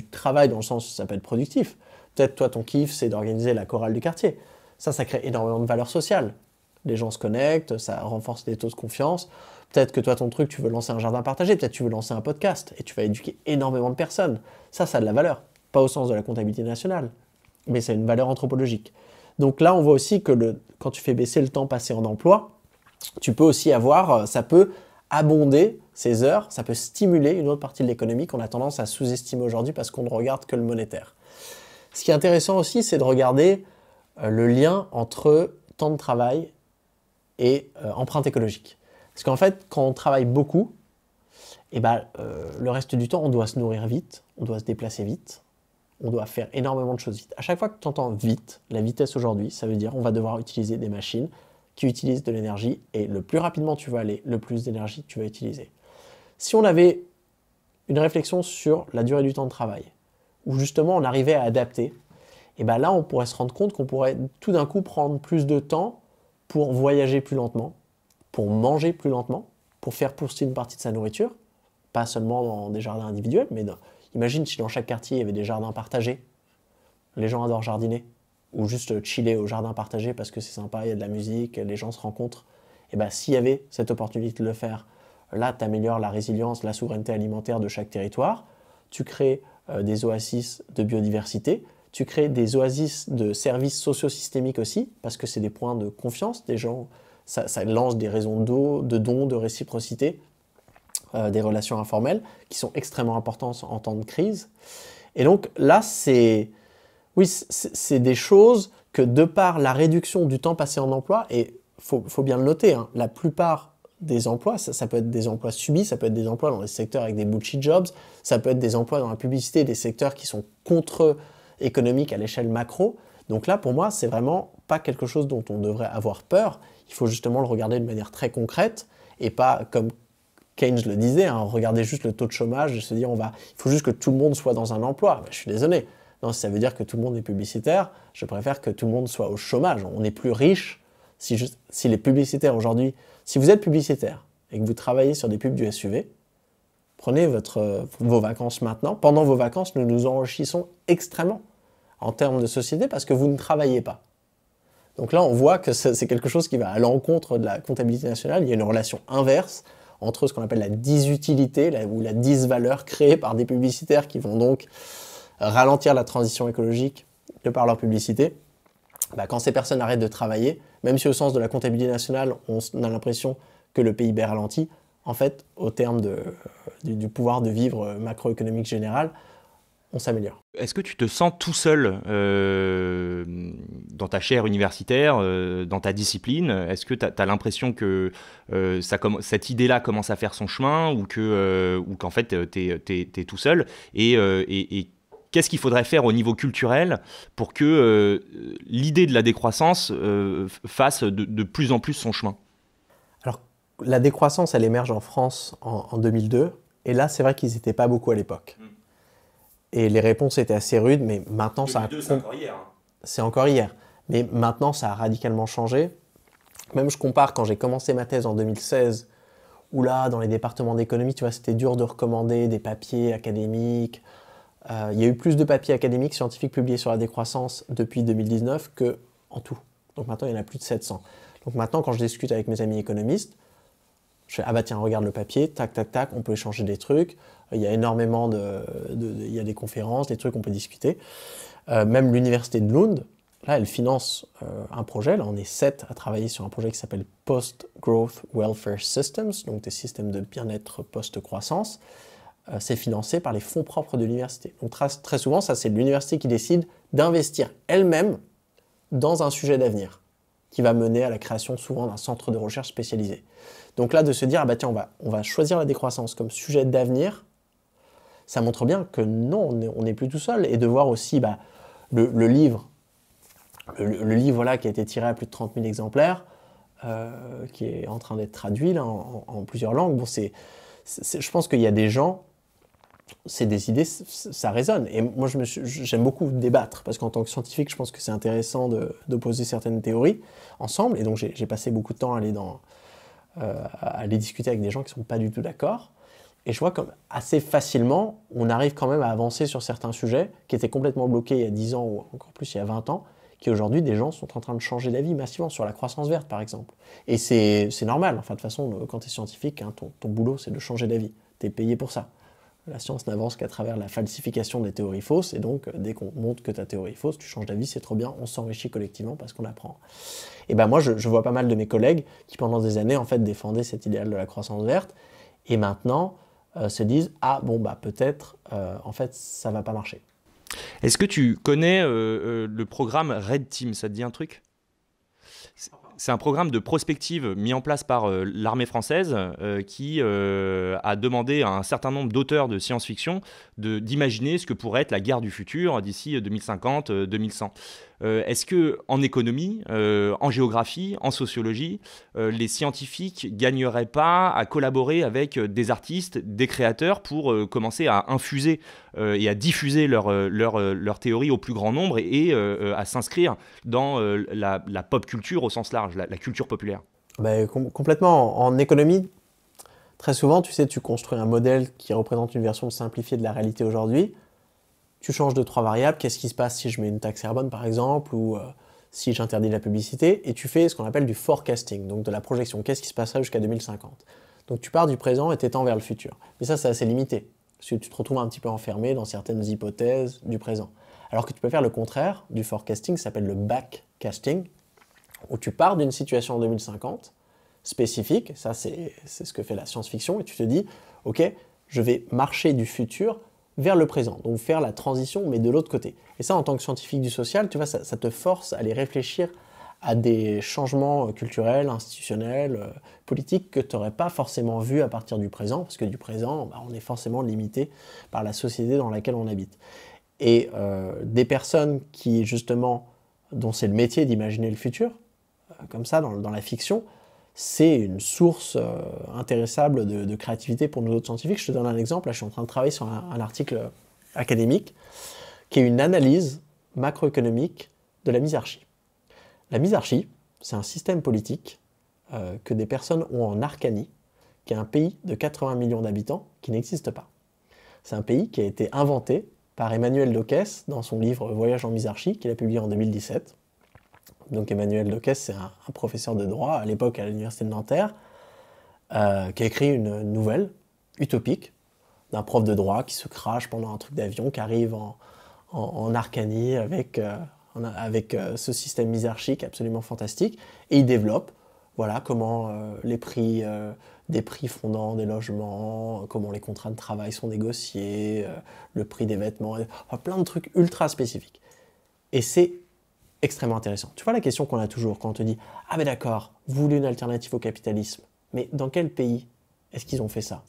[SPEAKER 2] travail dans le sens où ça peut être productif. Peut-être toi, ton kiff, c'est d'organiser la chorale du quartier. Ça crée énormément de valeur sociale. Les gens se connectent, ça renforce les taux de confiance. Peut-être que toi, ton truc, tu veux lancer un jardin partagé, peut-être tu veux lancer un podcast et tu vas éduquer énormément de personnes. Ça a de la valeur. Pas au sens de la comptabilité nationale, mais c'est une valeur anthropologique. Donc là, on voit aussi que quand tu fais baisser le temps passé en emploi, tu peux aussi ça peut abonder ces heures, ça peut stimuler une autre partie de l'économie qu'on a tendance à sous-estimer aujourd'hui parce qu'on ne regarde que le monétaire. Ce qui est intéressant aussi, c'est de regarder le lien entre temps de travail et empreinte écologique. Parce qu'en fait, quand on travaille beaucoup, le reste du temps, on doit se nourrir vite, on doit se déplacer vite, on doit faire énormément de choses vite. À chaque fois que tu entends vite, la vitesse aujourd'hui, ça veut dire on va devoir utiliser des machines qui utilisent de l'énergie et le plus rapidement tu vas aller, le plus d'énergie tu vas utiliser. Si on avait une réflexion sur la durée du temps de travail, où justement on arrivait à adapter, et bien là on pourrait se rendre compte qu'on pourrait tout d'un coup prendre plus de temps pour voyager plus lentement, pour manger plus lentement, pour faire pousser une partie de sa nourriture, pas seulement dans des jardins individuels, mais imagine si dans chaque quartier il y avait des jardins partagés. Les gens adorent jardiner, ou juste chiller au jardin partagé parce que c'est sympa, il y a de la musique, les gens se rencontrent. Et bien s'il y avait cette opportunité de le faire, là tu améliores la résilience, la souveraineté alimentaire de chaque territoire, tu crées des oasis de biodiversité, tu crées des oasis de services socio-systémiques aussi, parce que c'est des points de confiance, des gens, ça lance des raisons de dons, de réciprocité, des relations informelles qui sont extrêmement importantes en temps de crise. Et donc là, c'est des choses que de par la réduction du temps passé en emploi, et faut bien le noter, hein, la plupart des emplois, ça peut être des emplois subis, ça peut être des emplois dans des secteurs avec des bullshit jobs, ça peut être des emplois dans la publicité, des secteurs qui sont contre-économiques à l'échelle macro. Donc là, pour moi, c'est vraiment pas quelque chose dont on devrait avoir peur. Il faut justement le regarder de manière très concrète et pas comme Keynes le disait, hein, regarder juste le taux de chômage et se dire il faut juste que tout le monde soit dans un emploi. Je suis désolé. Non, si ça veut dire que tout le monde est publicitaire, je préfère que tout le monde soit au chômage. On est plus riche si les publicitaires aujourd'hui, si vous êtes publicitaire et que vous travaillez sur des pubs du SUV, prenez vos vacances maintenant. Pendant vos vacances, nous nous enrichissons extrêmement en termes de société parce que vous ne travaillez pas. Donc là, on voit que c'est quelque chose qui va à l'encontre de la comptabilité nationale. Il y a une relation inverse entre ce qu'on appelle la disutilité ou la disvaleur créée par des publicitaires qui vont donc ralentir la transition écologique de par leur publicité. Quand ces personnes arrêtent de travailler, même si au sens de la comptabilité nationale, on a l'impression que le PIB ralentit, en fait, au terme du pouvoir de vivre macroéconomique général, on s'améliore.
[SPEAKER 1] Est-ce que tu te sens tout seul dans ta chaire universitaire, dans ta discipline? Est-ce que tu as l'impression que cette idée-là commence à faire son chemin ou qu'en fait, tu es tout seul et qu'est-ce qu'il faudrait faire au niveau culturel pour que l'idée de la décroissance fasse de plus en plus son chemin?
[SPEAKER 2] Alors, la décroissance, elle émerge en France en 2002. Et là, c'est vrai qu'ils n'étaient pas beaucoup à l'époque. Et les réponses étaient assez rudes, mais maintenant,
[SPEAKER 1] 2002, c'est encore hier.
[SPEAKER 2] C'est encore hier. Mais maintenant, ça a radicalement changé. Même je compare quand j'ai commencé ma thèse en 2016, où là, dans les départements d'économie, tu vois, c'était dur de recommander des papiers académiques. Il y a eu plus de papiers académiques scientifiques publiés sur la décroissance depuis 2019 qu'en tout. Donc maintenant, il y en a plus de 700. Donc maintenant, quand je discute avec mes amis économistes, je fais « Ah bah tiens, regarde le papier, tac, tac, tac, on peut échanger des trucs. » Il y a énormément il y a des conférences, des trucs qu'on peut discuter. Même l'université de Lund, là, elle finance un projet. Là, on est 7 à travailler sur un projet qui s'appelle Post-Growth Welfare Systems, donc des systèmes de bien-être post-croissance. C'est financé par les fonds propres de l'université. Donc très souvent, ça c'est l'université qui décide d'investir elle-même dans un sujet d'avenir qui va mener à la création souvent d'un centre de recherche spécialisé. Donc là, de se dire, ah bah tiens, on va choisir la décroissance comme sujet d'avenir, ça montre bien que non, on n'est plus tout seul. Et de voir aussi le livre là, qui a été tiré à plus de 30 000 exemplaires, qui est en train d'être traduit là, en plusieurs langues. Bon, je pense qu'il y a des gens, c'est des idées, ça résonne. Et moi, j'aime beaucoup débattre, parce qu'en tant que scientifique, je pense que c'est intéressant d'opposer certaines théories ensemble. Et donc, j'ai passé beaucoup de temps à aller discuter avec des gens qui ne sont pas du tout d'accord. Et je vois comme assez facilement, on arrive quand même à avancer sur certains sujets qui étaient complètement bloqués il y a 10 ans ou encore plus il y a 20 ans, qui aujourd'hui, des gens sont en train de changer d'avis massivement sur la croissance verte, par exemple. Et c'est normal. Enfin, de toute façon, quand tu es scientifique, hein, ton boulot, c'est de changer d'avis. Tu es payé pour ça. La science n'avance qu'à travers la falsification des théories fausses, et donc, dès qu'on montre que ta théorie est fausse, tu changes d'avis, c'est trop bien, on s'enrichit collectivement parce qu'on apprend. Et ben moi, je vois pas mal de mes collègues qui, pendant des années, en fait, défendaient cet idéal de la croissance verte, et maintenant se disent « Ah, bon, bah peut-être, en fait, ça va pas marcher ».
[SPEAKER 1] Est-ce que tu connais le programme Red Team? Ça te dit un truc? C'est un programme de prospective mis en place par l'armée française qui a demandé à un certain nombre d'auteurs de science-fiction d'imaginer ce que pourrait être la guerre du futur d'ici 2050-2100. Est-ce que en économie, en géographie, en sociologie, les scientifiques gagneraient pas à collaborer avec des artistes, des créateurs pour commencer à infuser et à diffuser leur théorie au plus grand nombre et à s'inscrire dans la pop culture au sens large, la culture populaire?
[SPEAKER 2] Complètement. En économie, très souvent, tu sais, tu construis un modèle qui représente une version simplifiée de la réalité aujourd'hui. Tu changes de 3 variables. Qu'est-ce qui se passe si je mets une taxe carbone, par exemple, ou si j'interdis la publicité? Et tu fais ce qu'on appelle du forecasting, donc de la projection. Qu'est-ce qui se passera jusqu'à 2050? Donc tu pars du présent et t'étends vers le futur. Mais ça, c'est assez limité, parce que tu te retrouves un petit peu enfermé dans certaines hypothèses du présent. Alors que tu peux faire le contraire du forecasting, ça s'appelle le backcasting, où tu pars d'une situation en 2050 spécifique, ça c'est ce que fait la science-fiction, et tu te dis, ok, je vais marcher du futur vers le présent, donc faire la transition, mais de l'autre côté. Et ça, en tant que scientifique du social, tu vois, ça te force à aller réfléchir à des changements culturels, institutionnels, politiques que tu n'aurais pas forcément vus à partir du présent, parce que du présent, on est forcément limité par la société dans laquelle on habite. Et des personnes qui, justement, dont c'est le métier d'imaginer le futur, comme ça, dans la fiction, c'est une source intéressable de créativité pour nous autres scientifiques. Je te donne un exemple. Là, je suis en train de travailler sur un article académique qui est une analyse macroéconomique de la misarchie. La misarchie, c'est un système politique que des personnes ont en Arcanie, qui est un pays de 80 millions d'habitants qui n'existe pas. C'est un pays qui a été inventé par Emmanuel Docès dans son livre Voyage en misarchie, qu'il a publié en 2017. Donc Emmanuel Docès, c'est un professeur de droit à l'époque à l'université de Nanterre, qui a écrit une nouvelle utopique d'un prof de droit qui se crache pendant un truc d'avion, qui arrive en Arcanie avec ce système misarchique absolument fantastique, et il développe comment les prix des prix fondants des logements, comment les contrats de travail sont négociés, le prix des vêtements, plein de trucs ultra spécifiques. Et c'est extrêmement intéressant. Tu vois la question qu'on a toujours quand on te dit « Ah ben d'accord, vous voulez une alternative au capitalisme, mais dans quel pays est-ce qu'ils ont fait ça ?»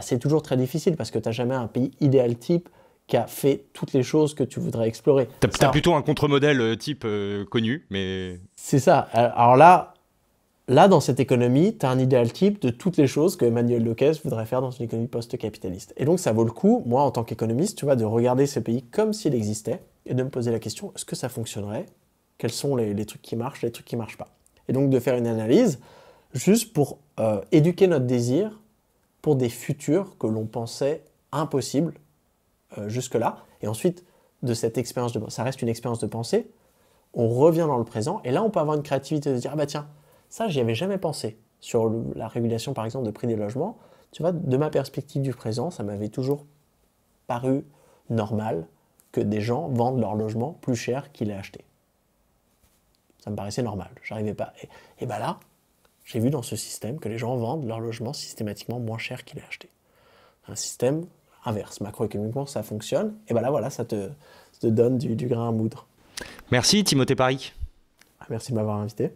[SPEAKER 2] C'est toujours très difficile parce que tu n'as jamais un pays idéal type qui a fait toutes les choses que tu voudrais explorer.
[SPEAKER 1] T'as plutôt un contre-modèle type connu, mais...
[SPEAKER 2] C'est ça. Alors là, dans cette économie, tu as un idéal type de toutes les choses que Emmanuel Docès voudrait faire dans une économie post-capitaliste. Et donc ça vaut le coup, moi en tant qu'économiste, tu vois, de regarder ce pays comme s'il existait et de me poser la question, est-ce que ça fonctionnerait ? Quels sont les trucs qui marchent, les trucs qui ne marchent pas. Et donc de faire une analyse juste pour éduquer notre désir pour des futurs que l'on pensait impossibles jusque-là. Et ensuite, de cette expérience, ça reste une expérience de pensée, on revient dans le présent, et là on peut avoir une créativité de se dire, ah bah tiens, ça j'y avais jamais pensé. Sur la régulation par exemple de prix des logements, tu vois, de ma perspective du présent, ça m'avait toujours paru normal que des gens vendent leur logement plus cher qu'ils l'aient acheté. Ça me paraissait normal, j'arrivais pas. Et ben là, j'ai vu dans ce système que les gens vendent leur logement systématiquement moins cher qu'ils l'aient acheté. Un système inverse, macroéconomiquement ça fonctionne, et ben là voilà, ça te donne du grain à moudre.
[SPEAKER 1] Merci Timothée Paric.
[SPEAKER 2] Merci de m'avoir invité.